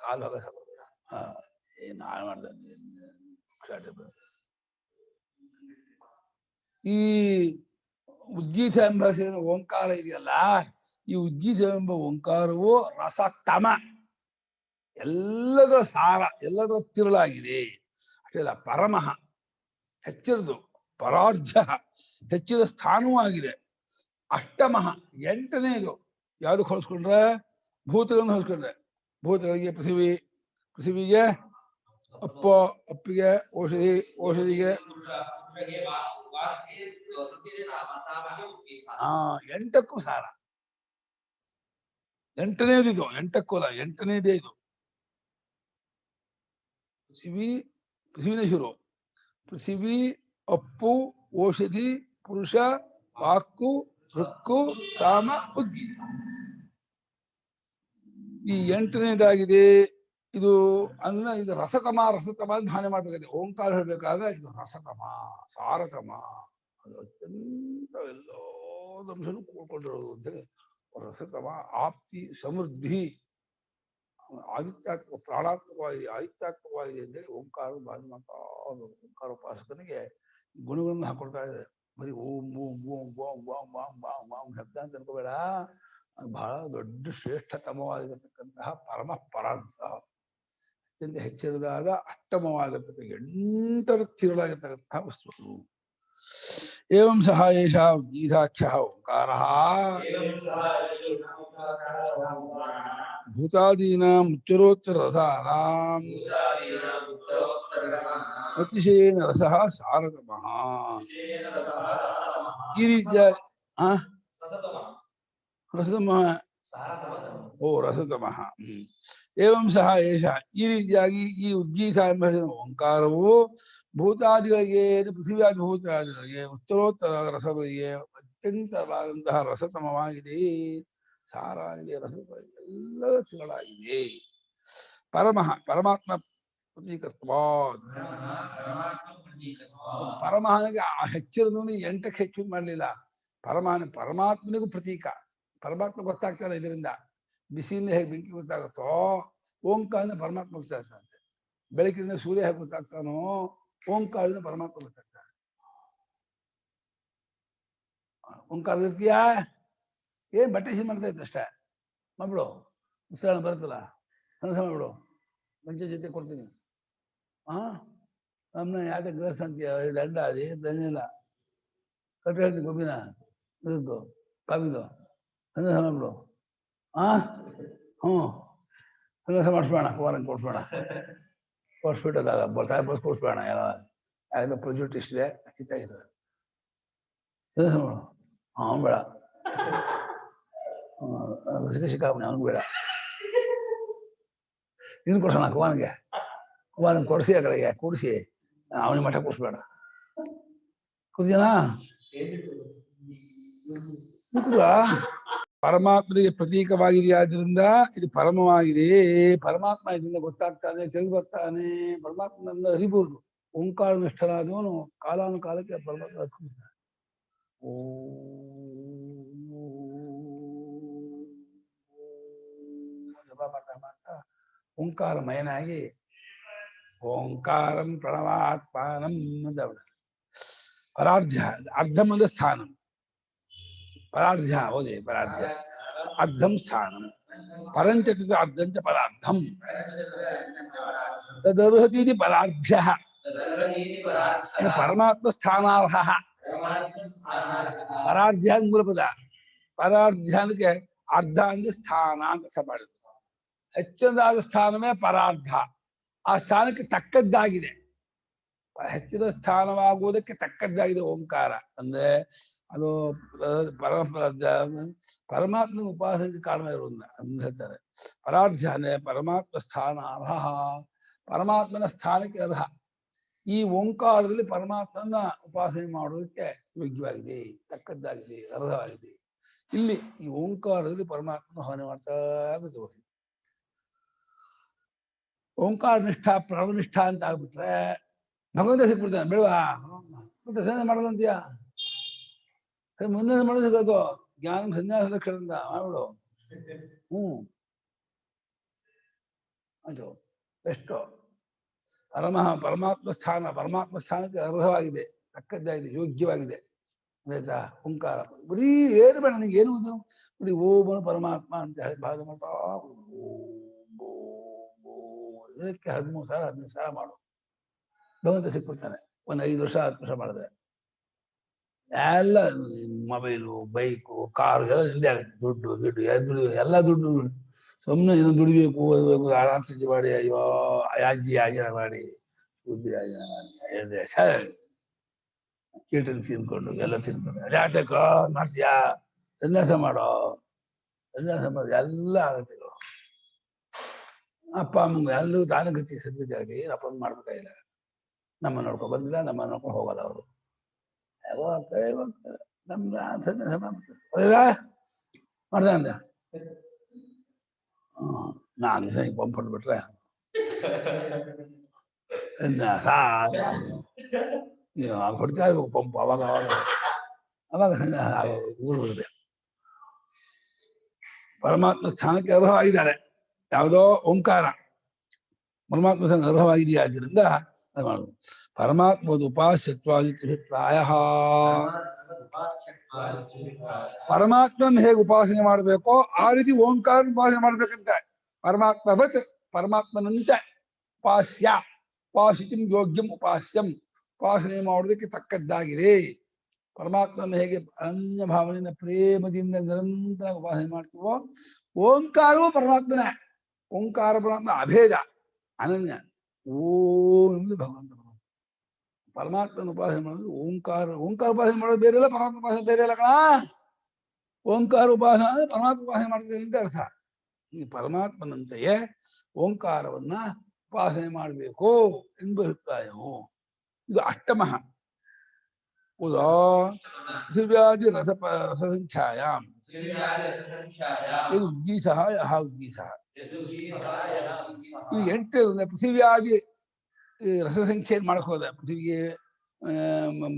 ಕಾಲು ಏನು ಹಾಳು ಮಾಡ್ದೆ. ಈ ಉದ್ಗೀತ ಎಂಬ ಹೆಸರಿನ ಓಂಕಾರ ಇದೆಯಲ್ಲ, ಈ ಉದ್ಗೀತ ಎಂಬ ಓಂಕಾರವು ರಸತಮ, ಎಲ್ಲದರ ಸಾರ, ಎಲ್ಲದರ ತಿರುಳಾಗಿದೆ. ಅಷ್ಟೇ ಅಲ್ಲ, ಪರಮಃ ಹೆಚ್ಚಿನದು, ಪರಾರ್ಜ ಹೆಚ್ಚಿನ ಸ್ಥಾನವೂ ಆಗಿದೆ, ಅಷ್ಟಮಃ ಎಂಟನೇದು. ಯಾವ್ದಕ್ಕೆ ಹೊಲಿಸ್ಕೊಂಡ್ರೆ? ಭೂತಗಳನ್ನು ಹೊಲಿಸ್ಕೊಂಡ್ರೆ. ಭೂತಗಳಿಗೆ ಪೃಥ್ವಿ, ಪೃಥ್ವಿಗೆ ಅಪ್ಪಿಗೆ ಔಷಧಿ, ಔಷಧಿಗೆ ಎಂಟಕ್ಕೂ ಸಾರ. ಎಂಟನೇದು ಇದು, ಎಂಟಕ್ಕೂ ಅಲ್ಲ, ಎಂಟನೇದೇ ಇದು. ಪೃಥ್ವಿನೇ ಶುರು. ಪೃಥ್ವಿ, ಅಪ್ಪು, ಔಷಧಿ, ಪುರುಷ, ವಾಕ್ಕು, ಋಕ್ಕು, ಸಾಮ, ಉದ್ಗೀತ. ಈ ಎಂಟನೇದಾಗಿದೆ ಇದು. ಅನ್ನ ಇದು ರಸತಮ, ರಸತಮ ಅಂತ ಭಾವನೆ ಮಾಡಬೇಕಾಗಿದೆ. ಓಂಕಾರ ಹೇಳ್ಬೇಕಾದ್ರೆ ಇದು ರಸತಮ, ಸಾರತಮ, ಅದು ಅತ್ಯಂತ ಎಲ್ಲೋದಂಶನು ಕೂಡ್ಕೊಂಡಿರೋದು ಅಂತೇಳಿ ರಸತಮ. ಆಪ್ತಿ, ಸಮೃದ್ಧಿ, ಆದಿತ್ಯಾತ್ಮಕ, ಪ್ರಾಣಾತ್ಮಕವಾಗಿದೆ, ಆದಿತ್ಯಾತ್ಮಕವಾಗಿದೆ ಅಂತೇಳಿ ಓಂಕಾರ ಭಾವನೆ ಮಾಡ್ತಾ ಓಂಕಾರ ಉಪಾಸಕನಿಗೆ ಗುಣಗಳನ್ನು ಹಾಕೊಳ್ತಾ ಇದೆ. ಬರೀ ಓಂ ಓಂ ಓಂ ಓಂ ಓಂ ವಾಂ ವಾಂ ವಾಂ ಶಬ್ದ ಅಂತ ಅನ್ಕೋಬೇಡ. ಬಹಳ ದೊಡ್ಡ ಶ್ರೇಷ್ಠತಮವಾಗಿರತಕ್ಕಂತಹ ಪರಮ ಪರಾರ್ಥ, ಅತ್ಯಂತ ಹೆಚ್ಚಿನದಾದ ಅಷ್ಟಮವಾಗಿರ್ತಕ್ಕ ಎಂಟರ ತಿರುಳಾಗಿರ್ತಕ್ಕಂತಹ ವಸ್ತು. ಏವಂ ಸಹ ಏಷ ಉದ್ಗೀತಾಖ್ಯ ಓಂಕಾರ ಭೂತಾದೀನಾಂ ಉತ್ತರೋತ್ತರ ರಸಾನಾಂ ಅತಿಶಯೇನ ರಸಃ ಸಾರತಮಃ. ಈ ರೀತಿಯ ರಸತಮಃ, ರಸತಮಃ. ಏವಂ ಸಹ ಏಷ, ಈ ರೀತಿಯಾಗಿ ಈ ಉದ್ಗೀತ ಎಂಬ ಓಂಕಾರವು ಭೂತಾದಿಗಳಿಗೆ, ಪೃಥ್ವಿಯಾದಿ ಭೂತಾದಿಗಳಿಗೆ, ಉತ್ತರೋತ್ತರ ರಸಗಳಿಗೆ ಅತ್ಯಂತವಾದಂತಹ ರಸತಮವಾಗಿದೆ, ಸಾರ ಆಗಿದೆ, ರಸ ಎಲ್ಲ ತಿರುಳಾಗಿದೆ. ಪರಮಃ, ಪರಮಾತ್ಮ ಪ್ರತೀಕತ್ವಾದ್. ಪರಮಹನಿಗೆ ಹೆಚ್ಚಿರೋದು ಎಂಟಕ್ಕೆ ಹೆಚ್ಚು ಮಾಡಲಿಲ್ಲ. ಪರಮಾತ್ಮನಿಗೂ ಪ್ರತೀಕ. ಪರಮಾತ್ಮ ಗೊತ್ತಾಗ್ತಾನೆ ಇದರಿಂದ. ಬಿಸಿಯಿಂದ ಹೇಗೆ ಬೆಂಕಿ ಗೊತ್ತಾಗುತ್ತೋ, ಓಂಕಾರದಿಂದ ಪರಮಾತ್ಮ ಗೊತ್ತಾಗ್ತಾನಂತೆ. ಬೆಳಕಿನಿಂದ ಸೂರ್ಯ ಹೇಗೆ ಗೊತ್ತಾಗ್ತಾನೋ, ಓಂಕಾರದಿಂದ ಪರಮಾತ್ಮ ಗೊತ್ತಾಗ್ತಾನೆ. ಓಂಕಾರ ಇರ್ತೀಯಾ? ಏನ್ ಬಟ್ಟೆ ಸಿ ಮಾಡ್ತಾ ಇತ್ತು ಅಷ್ಟೇ, ಮಾಡ್ಬಿಡು. ಉಸಿರಾಣ ಬರುತ್ತಲ್ಲ, ಕೆಲಸ ಮಾಡ್ಬಿಡು. ಪಂಚ ಜೊತೆ ಕೊಡ್ತೀನಿ. ನಮ್ಮನ್ನ ಯಾಕೆ ಗ್ರಹ ಅಂತೀಯ? ದಂಡ ಅದೇ ಬಂದಿಲ್ಲ, ಕಟ್ಟು ಹೇಳ್ತೀನಿ. ಗೊಬ್ಬಿನ ಇದ್ದು ಕಾವಿದು ಸಂದೇಶ ಮಾಡ್ಬಿಡು. ಸಂದೇಶ ಮಾಡಿಸ್ಬೇಡ, ಕುಮಾರನ್ ಕೊಡ್ಸ್ಬೇಡ, ಕೊಡ್ಸ್ಬಿಟ್ಟಲ್ಲ ಬಸ್ ಕೊಡ್ಸ್ಬೇಡ. ಎಲ್ಲ ಪ್ರೊಜೆಕ್ಟ್ ಇಷ್ಟಿದೆ, ಕಿತ್ತಾಗಿದೆ. ಸಂದೇಶ ಮಾಡು. ಅವನು ಬೇಡ, ಶಿಕಾಮಣಿ ಅವನಿಗೆ ಬೇಡ. ಇನ್ನು ಕೊಡ್ಸೋಣ ಕುಮಾರನ್ಗೆ. ಕುಮಾರನ್ ಕೊಡಿಸಿ ಆ ಕಡೆಗೆ ಕೂಡಿಸಿ, ಅವನಿಗೆ ಮಠ ಕೂರಿಸ್ಬೇಡ. ಕೂರ್ತೀನಾ? ಪರಮಾತ್ಮನಿಗೆ ಪ್ರತೀಕವಾಗಿದೆಯಾದ್ರಿಂದ ಇದು ಪರಮವಾಗಿದೆ. ಪರಮಾತ್ಮ ಇದರಿಂದ ಗೊತ್ತಾಗ್ತಾನೆ, ತಿಳಿದು ಬರ್ತಾನೆ. ಪರಮಾತ್ಮನನ್ನು ಅರಿಬಹುದು. ಓಂಕಾರ ನಿಷ್ಠನಾದವನು ಕಾಲಾನುಕಾಲಕ್ಕೆ ಪರಮಾತ್ಮ ಹಚ್ಕೊಳ್ತಾನೆ. ಜಪ ಮಾಡ್ತಾ ಮಾಡ್ತಾ ಓಂಕಾರಮಯನಾಗಿ ಓಂಕಾರಂ ಪ್ರಣವಾತ್ಮಾನಂ ಅಂತ ಪರಾರ್ಧ. ಅರ್ಧಂ ಅಂದ್ರೆ ಸ್ಥಾನಂ. ಪರಾರ್ಧ ಓದಿ, ಪರಾರ್ಧ ಅರ್ಧಂ ಸ್ಥಾನಂ. ಪರಂಚ ಅರ್ಧಂಚ ಪರಾರ್ಧಂ ತದರ್ಹತೀತಿ ಪರಾರ್ಧ್ಯ. ಪರಮಾತ್ಮ ಸ್ಥಾನಾರ್ಹ. ಪರಾರ್ಧ್ಯ ಮೂಲಪದ. ಪರಾರ್ಧ್ಯಾನಕ್ಕೆ ಅರ್ಧ ಅಂದ್ರೆ ಸ್ಥಾನ ಅಂತ ಮಾಡಿದ್ರು. ಹೆಚ್ಚಿನದಾದ ಸ್ಥಾನವೇ ಪರಾರ್ಧ. ಆ ಸ್ಥಾನಕ್ಕೆ ತಕ್ಕದ್ದಾಗಿದೆ. ಹೆಚ್ಚಿನ ಸ್ಥಾನವಾಗುವುದಕ್ಕೆ ತಕ್ಕದ್ದಾಗಿದೆ ಓಂಕಾರ ಅಂದ್ರೆ. ಅದು ಪರಮಾತ್ಮ ಉಪಾಸನೆಗೆ ಕಾರಣ ಇರುವುದಿಲ್ಲ ಅಂತ ಹೇಳ್ತಾರೆ. ಪರಾರ್ಧ ಅಂದ್ರೆ ಪರಮಾತ್ಮ ಸ್ಥಾನ ಅರ್ಹ, ಪರಮಾತ್ಮನ ಸ್ಥಾನಕ್ಕೆ ಅರ್ಹ. ಈ ಓಂಕಾರದಲ್ಲಿ ಪರಮಾತ್ಮನ ಉಪಾಸನೆ ಮಾಡುವುದಕ್ಕೆ ಯೋಗ್ಯವಾಗಿದೆ, ತಕ್ಕದ್ದಾಗಿದೆ, ಅರ್ಹವಾಗಿದೆ. ಇಲ್ಲಿ ಈ ಓಂಕಾರದಲ್ಲಿ ಪರಮಾತ್ಮನ ಭಾವನೆ ಮಾಡ್ತಾ ಬೇಕು. ಓಂಕಾರ ನಿಷ್ಠಾ ಪ್ರಣವನಿಷ್ಠಾ ಅಂತ ಆಗ್ಬಿಟ್ರೆ ಭಗವಂತ ಸಿಕ್ಬಿಡ್ತಾನೆ ಬೇಡವಾ ಮತ್ತೆ ಸನ್ಯಾಸ ಮಾಡೋದಂತೀಯಾ ಮುಂದೆ ಮಾಡೋದು ಸಿಗೋದು ಜ್ಞಾನ ಸನ್ಯಾಸ ಲಕ್ಷಣದಿಂದ ಮಾಡ್ಬಿಡು ಅದು ಎಷ್ಟು ಪರಮಾತ್ಮ ಸ್ಥಾನಕ್ಕೆ ಅರ್ಹವಾಗಿದೆ, ತಕ್ಕದ್ದಾಗಿದೆ, ಯೋಗ್ಯವಾಗಿದೆ. ಆಯ್ತಾ? ಓಂಕಾರ ಬರೀ ಏನು ಬೇಡ ನನಗೆ ಏನು ಬರೀ ಓಂ ಪರಮಾತ್ಮ ಅಂತ ಹೇಳಿ ಬಾಧ ಮಾಡ್ತಾ ಇದಕ್ಕೆ 13 ಸಾವಿರ 15 ಸಾವಿರ ಮಾಡು ಭಗವಂತ ಸಿಕ್ಬಿಡ್ತಾನೆ. ಒಂದು 5 ವರ್ಷ 10 ವರ್ಷ ಮಾಡಿದ್ರೆ ಎಲ್ಲ ಮೊಬೈಲು, ಬೈಕು, ಕಾರು ಎಲ್ಲ ನಿಂದೆ ಆಗುತ್ತೆ. ದುಡ್ಡು ಎಲ್ಲ ದುಡ್ಡು ಸುಮ್ಮನೆ ಇದನ್ನು ದುಡಿಬೇಕು ಆರಾಮ್ಸಂಜೆ ಮಾಡಿ ಅಯ್ಯೋ ಯಾಜನ ಮಾಡಿ ಬುದ್ಧಿ ಕೀಟನ್ ತಿನ್ಕೊಂಡು ಎಲ್ಲ ತಿನ್ಕೊಂಡು ಯಾತಕ್ಕೋ ಮಾಡ್ತೀಯಾ ಸನ್ಯಾಸ ಮಾಡೋದು ಎಲ್ಲ ಆಗುತ್ತೆ. ಅಪ್ಪ ಅಮ್ಮಂಗೆ ಎಲ್ಲರೂ ತಾನು ಗತಿ ಸದ್ಯದಾಗಿ ಅಪ್ಪ ಮಾಡ್ಬೇಕಾಗಿಲ್ಲ. ನಮ್ಮ ನೋಡ್ಕೊ ಬಂದಿಲ್ಲ, ನಮ್ಮ ನೋಡ್ಕೊಂಡು ಹೋಗಲ್ಲ ಅವರು. ಹೋಗ್ತಾರೆ ನಮ್ಮ ಸನ್ಯಾಸ ಮಾಡ್ದ ಅಂದ ನಾನು ಸಹ ಪಂಪ್ ಹೊಡ್ಬಿಟ್ರೆ ಹೊಡ್ತಾ ಇರ್ಬೇಕು ಪಂಪ್. ಅವಾಗ ಊರು ಬರುತ್ತೆ. ಪರಮಾತ್ಮ ಸ್ಥಾನಕ್ಕೆ ಅರ್ಹವಾಗಿದ್ದಾರೆ. ಯಾವುದೋ ಓಂಕಾರ ಪರಮಾತ್ಮ ಸಂಘ ಅರ್ಹವಾಗಿದೆಯಾದ್ದರಿಂದ ಅದು ಮಾಡುದು. ಪರಮಾತ್ಮದ ಉಪಾಸ್ಯತ್ವಾದಿತ್ಯಭಿಪ್ರಾಯ. ಪರಮಾತ್ಮನ ಹೇಗೆ ಉಪಾಸನೆ ಮಾಡಬೇಕೋ ಆ ರೀತಿ ಓಂಕಾರ ಉಪಾಸನೆ ಮಾಡ್ಬೇಕಂತೆ. ಪರಮಾತ್ಮನಂತೆ ಉಪಾಸ್ಯ ಉಪಾಸಿತಂ ಯೋಗ್ಯಂ ಉಪಾಸ್ಯಂ ಉಪಾಸನೆ ಮಾಡೋದಕ್ಕೆ ತಕ್ಕದ್ದಾಗಿದೆ. ಪರಮಾತ್ಮನ ಹೇಗೆ ಅನ್ಯ ಭಾವನೆಯಿಂದ ಪ್ರೇಮದಿಂದ ನಿರಂತರ ಉಪಾಸನೆ ಮಾಡ್ತೀವೋ ಓಂಕಾರವೂ ಪರಮಾತ್ಮನೇ. ಓಂಕಾರ ಪರಮಾತ್ಮ ಅಭೇದ ಅನನ್ಯ. ಓಂ ಎಂದು ಭಗವಂತ ಪರಮಾತ್ಮನ ಉಪಾಸನೆ ಮಾಡೋದು ಓಂಕಾರ ಉಪಾಸನೆ ಮಾಡೋದು ಬೇರೆ ಇಲ್ಲ, ಪರಮಾತ್ಮ ಉಪಾಸನೆ ಬೇರೆ ಇಲ್ಲ ಕಣ. ಓಂಕಾರ ಉಪಾಸನೆ ಅಂದ್ರೆ ಪರಮಾತ್ಮ ಉಪಾಸನೆ ಮಾಡ್ತಿದ್ದೇನೆ ಅಂತ ಅರ್ಥ. ಈ ಪರಮಾತ್ಮನಂತೆಯೇ ಓಂಕಾರವನ್ನ ಉಪಾಸನೆ ಮಾಡಬೇಕು ಎಂದು ಅಭಿಪ್ರಾಯವು. ಇದು ಅಷ್ಟಮಃ. ಉದಾ ಪೃಥಿವ್ಯಾದಿ ರಸಸಂಖ್ಯಾಯಾಂ ಇದು ಉದ್ಗೀಸಃ ಯಹ ಉದ್ಗೀಸಃ. ಈ 8 ಪೃಥಿವ್ಯಾದಿ ರಸಸಂಖ್ಯೆ ಮಾಡಕ್ ಹೋದ. ಪೃಥ್ವಿಗೆ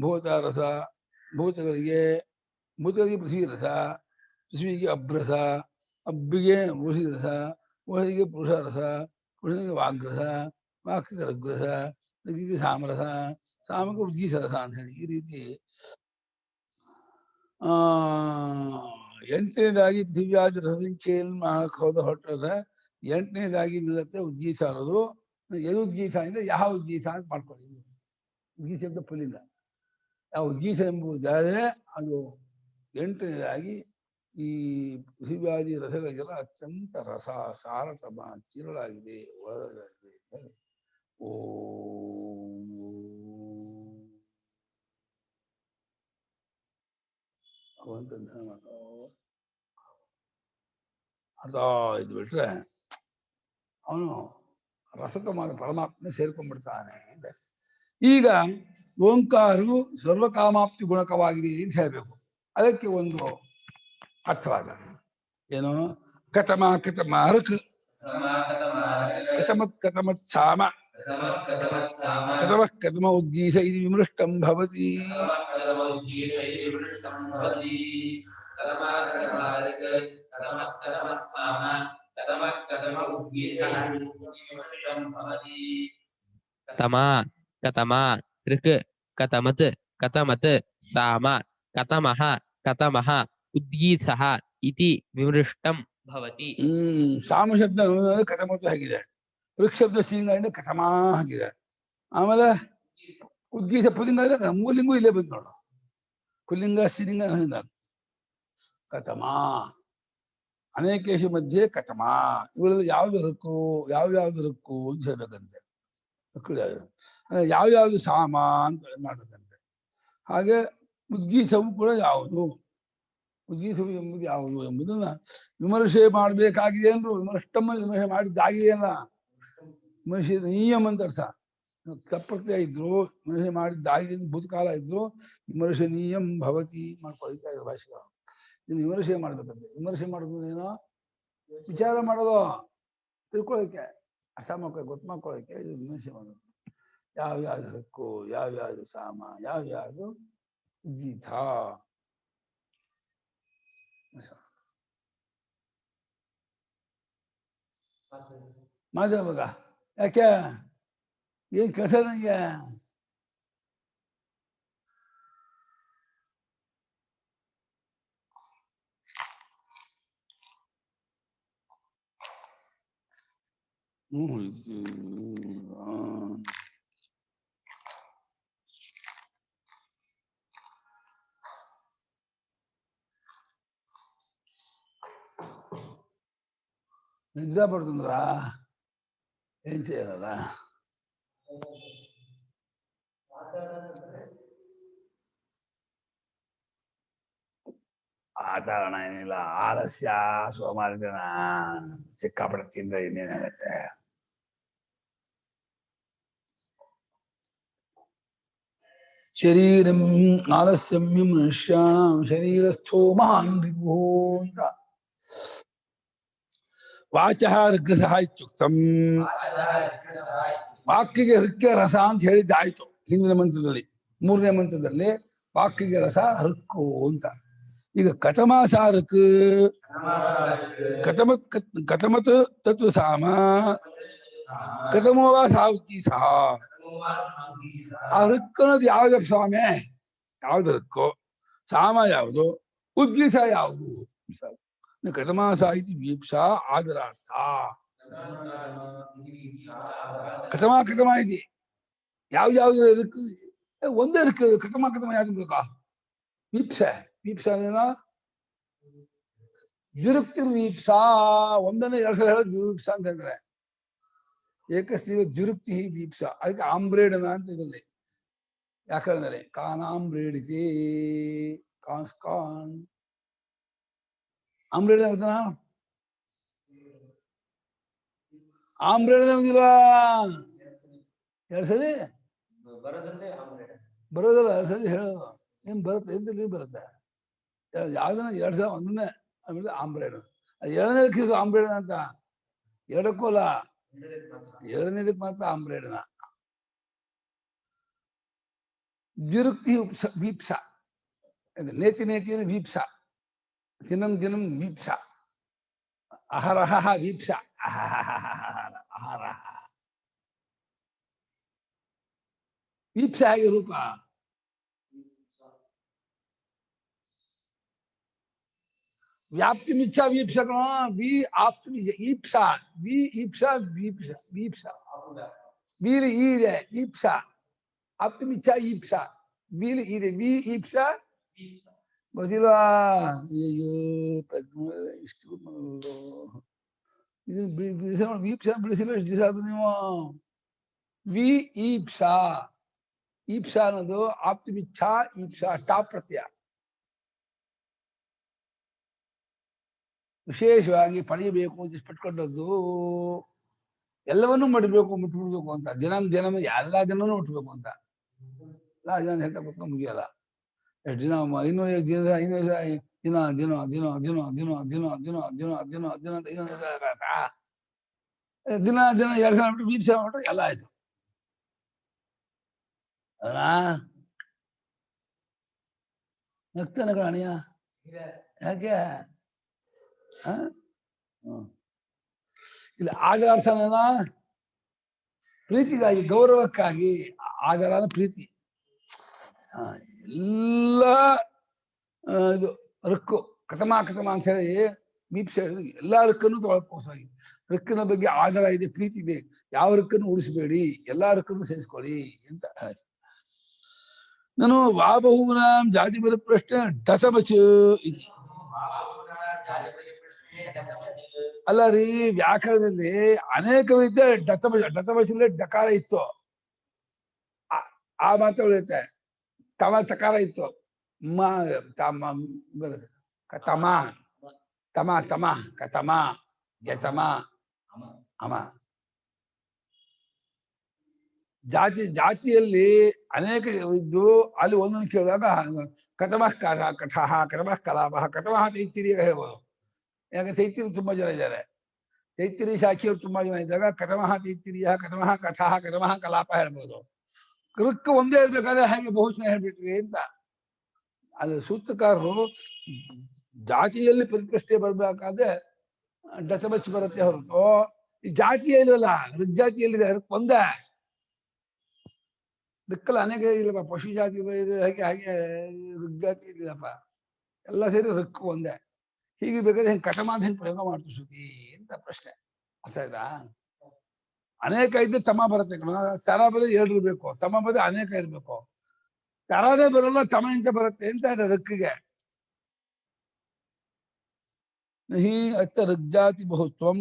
ಭೂತ ರಸ, ಭೂತಗಳಿಗೆ ಪೃಥ್ವಿ ರಸ, ಪೃಥ್ವಿಗೆ ಅಬ್ರಸ, ಅಬ್ಬಿಗೆ ಋಷಿ ರಸ, ಋಷಿಗೆ ಪುರುಷ ರಸ, ಪುರುಷನಿಗೆ ವಾಗ್ರಸ, ವಾಕ್ಯಕ್ಕೆ ರಗ್ರಸ, ರಗ್ಗಿಗೆ ಸಾಮರಸ, ಸಾಮಕ್ಕೆ ಉದ್ಗೀಸ ರಸ ಅಂತ ಹೇಳಿ ಈ ರೀತಿ 8ನೇದಾಗಿ ಪೃಥಿವ್ಯಾದಿ ರಸಸಂಖ್ಯೆಯನ್ನು ಮಾಡಕ್ ಹೊರಟ್ರೆ 8ನೇದಾಗಿ ನಿಲ್ಲತ್ತೆ ಉದ್ಗೀಸ ಅನ್ನೋದು. ಎದು ಉದ್ಗೀಸ ಅಂದ್ರೆ ಯಾವ ಉದ್ಗೀಸ ಅಂತ ಮಾಡ್ಕೊಳ್ಳಿ. ಉದ್ಗೀಸ ಶಬ್ದ ಪುಲ್ಲಿಂದ. ಯಾವ ಉದ್ಗೀಸ ಎಂಬುದಾದರೆ ಅದು 8ನೇದಾಗಿ ಈ ಪೃಥಿವ್ಯಾದಿ ರಸಗಳಿಗೆಲ್ಲ ಅತ್ಯಂತ ರಸ ಸಾರತಮ ಚಿರಳಾಗಿದೆ, ಒಳಗಾಗಿದೆ ಅಂತ ಹೇಳಿ ಅರ್ಧ ಇದು ಬಿಟ್ರೆ ಅವನು ರಸತಮಾದ ಪರಮಾತ್ಮ ಸೇರ್ಕೊಂಡ್ಬಿಡ್ತಾನೆ ಅಂತ. ಈಗ ಓಂಕಾರವು ಸರ್ವಕಾಮಾಪ್ತಿ ಗುಣಕವಾಗಿದೆ ಅಂತ ಹೇಳ್ಬೇಕು. ಅದಕ್ಕೆ ಒಂದು ಅರ್ಥವಾದ ಏನು? ಕತಮ ಋಕ್ ಕತಮತ್ ಸಾಮ ಕತಮ ಉದ್ಗೀಸ ಇದು ವಿಮೃಷ್ಟಂ ಭವತಿ. ಕತಮ ಋಕ್ ಕತಮತ್ ಸಾಮ ಕತಮಃ ಉದ್ಗೀಸಃ ಇತಿ ವಿಮೃಷ್ಟಂ ಭವತಿ. ಸಾಮ ಶಬ್ದ ಕತಮತ್ ಆಗಿದೆ, ಋಕ್ ಶಬ್ದ ಶ್ರೀಲಿಂಗ ಕತಮ ಆಗಿದೆ. ಆಮೇಲೆ ಉದ್ಗೀಸ ಪುಲ್ಲಿಂಗ ಮೂಲಿಂಗೂ ಇಲ್ಲೇ ಬಂದು ನೋಡು. ಪುಲ್ಲಿಂಗ ಶ್ರೀಲಿಂಗ ಕತಮ ಅನೇಕೇಶ ಮಧ್ಯೆ ಕತಮ. ಇವುಗಳಲ್ಲಿ ಯಾವ್ದು ಋಕ್ಕು ಯಾವ್ಯಾವ್ದು ಋಕ್ಕು ಅಂತ ಹೇಳ್ಬೇಕಂತೆ. ಯಾವ್ಯಾವ್ದು ಸಾಮ ಅಂತ ಮಾಡ್ಬೇಕಂತೆ. ಹಾಗೆ ಉದ್ಗೀಸವು ಕೂಡ ಯಾವುದು, ಉದ್ಗೀಸವು ಎಂಬುದು ಯಾವುದು ಎಂಬುದನ್ನ ವಿಮರ್ಶೆ ಮಾಡಬೇಕಾಗಿದೆ ಅಂದ್ರು. ವಿಮರ್ಶೆ ಮಾಡಿದ್ದಾಗಿದೆ ಅಲ್ಲ, ವಿಮರ್ಶೆ ನಿಯಮ ಅಂತ ಅರ್ಥ. ಸಪ್ರತ್ಯ ಇದ್ರು ವಿಮರ್ಶೆ ಮಾಡಿದ್ದಾಗಿದೆ ಭೂತಕಾಲ ಇದ್ರು ವಿಮರ್ಶನೀಯಂ ಭವತಿ ಮಾಡ್ಕೊಳ್ತಾ ಇದ್ರು ಭಾಷೆಗಳು. ಇನ್ನು ವಿಮರ್ಶೆ ಮಾಡ್ಬೇಕಂತೆ. ವಿಮರ್ಶೆ ಮಾಡೋದೇನೋ ವಿಚಾರ ಮಾಡೋದು, ತಿಳ್ಕೊಳ್ಳೋಕೆ. ಅರ್ಥ ಗೊತ್ತು ಮಾಡ್ಕೊಳ್ಳೋಕೆ ಇದು ವಿಮರ್ಶೆ ಮಾಡೋದು. ಯಾವ್ಯಾವ್ದು ಹಕ್ಕು, ಯಾವ್ಯಾವ್ದು ಸಾಮ, ಯಾವ್ಯಾವ್ದು ಗೀತ. ಮಾತಾಡ ಮಗ, ಯಾಕೆ ಏನ್ ಕೆಲಸ ನಂಗೆ? ನಿದ್ರಾ ಬರ್ತಂದ್ರ ಏನ್ చేయಲ್ಲ. ವಾತಾವರಣ ಏನಿಲ್ಲ, ಆಲಸ್ಯ, ಸೋಮಾರಿತನ, ಸಿಕ್ಕಾಪಟ್ಟೆ ತಿಂದ್ರೆ ಇನ್ನೇನಾಗತ್ತೆ. ಶರೀರಂ ಆಲಸ್ಯಂ ಮನುಷ್ಯಾಣಂ ಶರೀರಸ್ಥೋ ಮಹಾನ್ ರಿಪುಃ ಅಂತ. ವಾಚಃ ಋಗ್ರಸಃ ಇತ್ಯುಕ್ತಂ. ವಾಕ್ಯಗೆ ಹೃಕ್ಕೆ ರಸ ಅಂತ ಹೇಳಿದ್ದಾಯ್ತು ಹಿಂದಿನ ಮಂತ್ರದಲ್ಲಿ. ಮೂರನೇ ಮಂತ್ರದಲ್ಲಿ ವಾಕ್ಯಗೆ ರಸ ಹೃಕ್ಕು ಅಂತ. ಈಗ ಕಥಮಾಸ ಹೃಕ್ ಕಥಮತ್ ತತ್ವ ಸಾಮ ಕಥಮೋ ವಾ ಸಾವತಿ ಸಹ. ಆ ಹೃಕ್ ಅನ್ನೋದು ಯಾವ್ದು ಸ್ವಾಮಿ? ಯಾವ್ದು ಹೃಕ್ಕು? ಸಾಮ ಯಾವುದು? ಉದ್ಗೀತ ಯಾವುದು? ಕಥಮಾಸ ಇತಿ ವೀಪ್ಸಾ ಆದರಾರ್ಥ. ಕಥಮ ಕಥಮ ಇತಿ ಯಾವ್ದು ಹೃಕ್? ಒಂದೇ ಹೃಕ್. ಕಥಮ ಕಥಮ ಯಾವ್ದು ಬೇಕಾ? ವೀಪ್ಸೆ. ವೀಪ್ಸಾ ಅಂದ್ರ ದ್ವಿರುಕ್ತಿರ್ ವೀಪ್ಸಾ. ಒಂದನ್ನೇ ಎರಡು ಸಲ ಹೇಳೋದು ವೀಪ್ಸಾ ಅಂತ ಹೇಳ್ತಾರೆ. ಏಕಸ್ತೀವ ದ್ವಿರುಕ್ತಿ ವೀಪ್ಸಾ. ಅದಕ್ಕೆ ಆಮ್ರೇಡನ ಅಂತ ಇದರಲ್ಲಿ ವ್ಯಾಕರಣದಲ್ಲಿ ಕಾನಾಮ್ರೇಡಿತಿ ಕಾನ್ಸ್ಕಾನ್ ಆಮ್ರೇಡನ ಆಗ್ತಾನ. ಆಮ್ರೇಡನ ಅಂದಿಲ್ವಾ? ಎರಡು ಸಲಿ ಬರೋದಲ್ಲ, ಎರಡು ಸಲಿ ಹೇಳೋದು. ಏನ್ ಬರುತ್ತೆ? ಎಂತ ಬರುತ್ತೆ? ಯಾವ್ದನ್ನ ಎರಡು ಸಲ ಒಂದನ್ನೇ ಆಮೇಲೆ ಆಮ್ರೇಡನ. ಎರಡನೇದಕ್ಕೆ ಆಮ್ರೇಡನ ಅಂತ. ಎರಡಕ್ಕೂ ಅಲ್ಲ, ಎರಡನೇದಕ್ಕೆ ಮಾತ್ರ ಆಮ್ರೇಡನ. ದ್ವಿರುಕ್ತಿ ವೀಪ್ಸ. ನೇತಿ ನೇತಿ ವೀಪ್ಸ. ದಿನಂ ದಿನಂ ವೀಪ್ಸ. ಅಹರಹ ವೀಪ್ಸ. ಅಹರಹ ವೀಪ್ಸ ಆಗಿ ರೂಪ. ವ್ಯಾಪ್ತಿ ಮಿಚ್ಛಾ ವೀಪ್ಸಕ ವಿ ಆಪ್ತಿ ಈಪ್ಸಾ ವಿ ಈಪ್ಸಾ ವೀಪ್ಸ ವೀಪ್ಸ ವೀರಿ ಈರೆ ಈಪ್ಸಾ ಆಪ್ತಿ ಮಿಚ್ಛಾ ಈಪ್ಸಾ ವೀರಿ ಈರೆ ವಿ ಈಪ್ಸಾ ಗೊತ್ತಿಲ್ವಾ? ಅಯ್ಯೋ ಪದ್ಮ ಇಷ್ಟು ಇದು ವೀಪ್ಸಾ ಬಿಡಿಸಿಲ್ಲ. ಎಷ್ಟು ದಿವಸ ಆಯ್ತು ನೀವು? ವಿ ಈಪ್ಸಾ. ಈಪ್ಸಾ ಅನ್ನೋದು ಆಪ್ತಿ ಮಿಚ್ಛಾ ಈಪ್ಸಾ ಟಾಪ್ ಪ್ರತ್ಯಯ. ವಿಶೇಷವಾಗಿ ಪಡೆಯಬೇಕು ಅಂತ ಇಷ್ಟಪಟ್ಕೊಂಡದ್ದು. ಎಲ್ಲವನ್ನೂ ಮಾಡಬೇಕು, ಮುಟ್ಬಿಡ್ಬೇಕು ಅಂತ. ದಿನ ಎಲ್ಲಾ ದಿನನೂ ಮುಟ್ಬೇಕು ಅಂತ. ಎಲ್ಲಾ ದಿನ ಹೇಳ್ತಾ ಕೂತ್ಕೊಂಡು ಮುಗಿಯಲ್ಲ. ಎಷ್ಟು ದಿನ? 500 ದಿನ 500 ದಿನ ದಿನ ದಿನ ದಿನ ದಿನ ದಿನ ದಿನ ದಿನ ದಿನ ದಿನ ದಿನ ದಿನ 2 ಸಲ ಬಿಟ್ಟು ವೀಪ್ಸ ಮಾಡ್ಬಿಟ್ರೆ ಎಲ್ಲ ಆಯ್ತು. ಅಲ್ಲ ನಗ್ತಾನೆ ಕಾಣಿಯ ಯಾಕೆ? ಇಲ್ಲ ಆಗರ ಅರ್ಥನ ಪ್ರೀತಿಗಾಗಿ, ಗೌರವಕ್ಕಾಗಿ. ಆಗರ ಪ್ರೀತಿ. ಎಲ್ಲ ಇದು ಋಕ್ಕು ಕಥಮ ಕಥಮ ಅಂತ ಹೇಳಿ ವೀಪ್ಸ ಹೇಳಿದ್ರು. ಎಲ್ಲಾ ಋಕ್ಕನ್ನು ತೊಗೊಳಕೋಸಾಗಿ. ಋಕ್ಕಿನ ಬಗ್ಗೆ ಆದರ ಇದೆ, ಪ್ರೀತಿ ಇದೆ. ಯಾವ ಋಕ್ಕನ್ನು ಉಳಿಸಬೇಡಿ, ಎಲ್ಲಾ ಋಕ್ಕನ್ನು ಸೇರಿಸ್ಕೊಳ್ಳಿ ಅಂತ. ನಾನು ವಾಬಹುನಾಂ ಜಾತಿ ಬರ ಪ್ರಶ್ನೆ ದಸಮಚ ಇದೆ. ಅಲ್ಲ ರೀ, ವ್ಯಾಕರಣದಲ್ಲಿ ಅನೇಕ ವಿದ್ಯೆ ಡತಮಚಲ್ಲಿ ಡಕಾರ ಇತ್ತು. ಆ ಮಾತು ಉಳಿಯುತ್ತೆ. ತಮ ತಕಾರ ಇತ್ತು. ತಮ ಕತಮ ತಮ ತಮ ಕತಮ ಯತಮ ಅಮ. ಜಾತಿಯಲ್ಲಿ ಅನೇಕ ಇದ್ದು ಅಲ್ಲಿ ಒಂದೊಂದು ಕೇಳಿದಾಗ ಕತಮಃ ಕಠಃ ಕತಮಃ ಕಲಾಪಃ ಕತಮಃ ತೈತ್ತಿರಿಯ ಹೇಳ್ಬೋದು. ಯಾಕೆ ತೈತ್ತಿರಿ ತುಂಬಾ ಜನ ಇದ್ದಾರೆ. ತೈತ್ತಿರಿ ಶಾಖೆಯವರು ತುಂಬಾ ಜನ ಇದ್ದಾಗ ಕಥಮಃ ತೈತ್ತಿರಿಯ ಕಥಮಃ ಕಠಃ ಕಥಮಃ ಕಲಾಪ ಹೇಳ್ಬೋದು. ಋಕ್ ಒಂದೇ ಇರ್ಬೇಕಾದ್ರೆ ಹಾಗೆ ಬಹುವಚನ ಹೇಳ್ಬಿಟ್ರಿ ಅಂತ. ಅದು ಸೂತ್ರಕಾರರು ಜಾತಿಯಲ್ಲಿ ಪರಿಪ್ರಶ್ನೆ ಬರ್ಬೇಕಾದ್ರೆ ದಶಮಚ್ಚ ಬರುತ್ತೆ ಹೊರತು ಈ ಜಾತಿಯ ಇಲ್ವಲ್ಲ, ಋಗ್ಜಾತಿಯಲ್ಲಿದೆ, ಅದಕ್ಕೆ ಒಂದೇ. ಋಕ್ಕಲ್ಲ ಅನೇಕ ಇಲ್ಲಪ್ಪ, ಪಶು ಜಾತಿ ಇದೆ, ಹಾಗೆ ಹಾಗೆ ಋಗ್ಜಾತಿ ಇಲ್ಲಪ್ಪ, ಎಲ್ಲ ಸೇರಿ ಋಕ್ಕು ಒಂದೇ. ಹೀಗೆ ಬೇಕಾದ್ರೆ ಹೆಂಗೆ ಕಟಮ ಅಂತ ಹೆಂಗೆ ಪ್ರಯೋಗ ಮಾಡ್ತು ಶ್ರುತಿ ಅಂತ ಪ್ರಶ್ನೆ. ಅರ್ಥ ಆಯ್ತಾ? ಅನೇಕ ಇದ್ದು ತಮ ಬರುತ್ತೆ ಕಣ. ತರ ಬರೋದು 2 ಇರ್ಬೇಕು, ತಮ ಬರೋದು ಅನೇಕ ಇರ್ಬೇಕು. ತರನೇ ಬರೋಲ್ಲ, ತಮ ಅಂತ ಬರುತ್ತೆ ಅಂತ ಋಕ್ಕಿಗೆ. ನಹಿ ಅತ್ತ ಋಗ್ಜಾತಿ ಬಹುತ್ವಂ,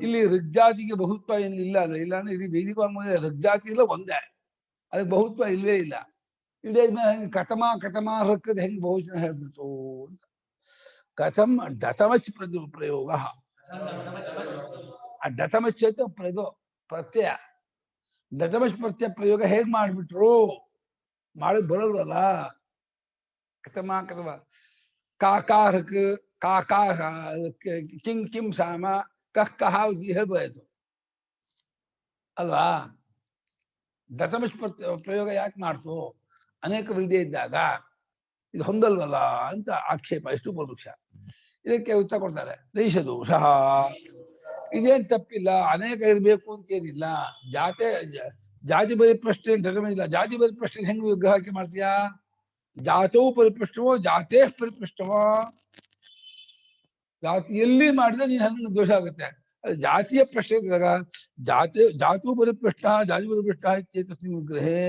ಇಲ್ಲಿ ಋಗ್ಜಾತಿಗೆ ಬಹುತ್ವ ಏನಿಲ್ಲ ಅಲ್ಲ. ಇಲ್ಲ ಅಂದ್ರೆ ಇಡೀ ವೈದಿಕ ಋಗ್ಜಾತಿ ಇಲ್ಲ ಒಂದೇ, ಅದಕ್ಕೆ ಬಹುತ್ವ ಇಲ್ವೇ ಇಲ್ಲ. ಇಲ್ಲೇ ಹೆಂಗೆ ಕಟಮ ಕಟಮ ಋಕ್ಕದ ಹೆಂಗೆ ಬಹುವಚನ ಹೇಳ್ಬಿಡ್ತು ಅಂತ. ಕಥಂ ಡತಮಚ್ ಪ್ರಯೋಗ, ಆ ಡತಮಚ್ ಅಂತ ಪ್ರತ್ಯಯ, ಡತಮಚ್ ಪ್ರತ್ಯಯ ಪ್ರಯೋಗ ಹೇಗ್ ಮಾಡ್ಬಿಟ್ರು, ಮಾಡಿ ಬರೋಲ್ವಲ್ಲ. ಕಥಮ ಕಥಮ ಕಾಕಾರಕ್ ಕಾಕಾ ಕಿಂ ಕಿಂ ಸಾಮ ಕಹ್ ಕಹ ಹೇಳ್ಬೋದಾಯ್ತು ಅಲ್ವಾ. ಡತಮಚ್ ಪ್ರಯೋಗ ಯಾಕೆ ಮಾಡ್ತು? ಅನೇಕ ವಿದ್ಯೆ ಇದ್ದಾಗ ಇದು ಹೊಂದಲ್ವಲ್ಲ ಅಂತ ಆಕ್ಷೇಪ. ಎಷ್ಟು ಪೂರ್ವಕ್ಷ. ಇದಕ್ಕೆ ಉತ್ತರ ಕೊಡ್ತಾರೆ, ದೋಷ, ಇದೇನ್ ತಪ್ಪಿಲ್ಲ, ಅನೇಕ ಇರ್ಬೇಕು ಅಂತ ಏನಿಲ್ಲ. ಜಾತಿ ಪರಿಪ್ರಶ್ನೆ ಧರ್ಮ ಇಲ್ಲ. ಜಾತಿ ಪರಿಪ್ರಶ್ನೆ ಹೆಂಗ್ ವಿಗ್ರಹಕ್ಕೆ ಮಾಡ್ತೀಯಾ? ಜಾತವು ಪರಿಪೃಷ್ಟವೋ ಜಾತೇ ಪರಿಪೃಷ್ಟವೋ, ಜಾತಿಯಲ್ಲಿ ಮಾಡಿದ್ರೆ ನೀನ್ ಹಂಗೆ ದೋಷ ಆಗುತ್ತೆ. ಅದು ಜಾತಿಯ ಪ್ರಶ್ನೆ ಇದ್ದಾಗ ಜಾತು ಪರಿಪೃಷ್ಟ ಜಾತಿ ಪರಿಪೃಷ್ಟ ಇತ್ಯೇತಸ್ಮಿನ್ ವಿಗ್ರಹೇ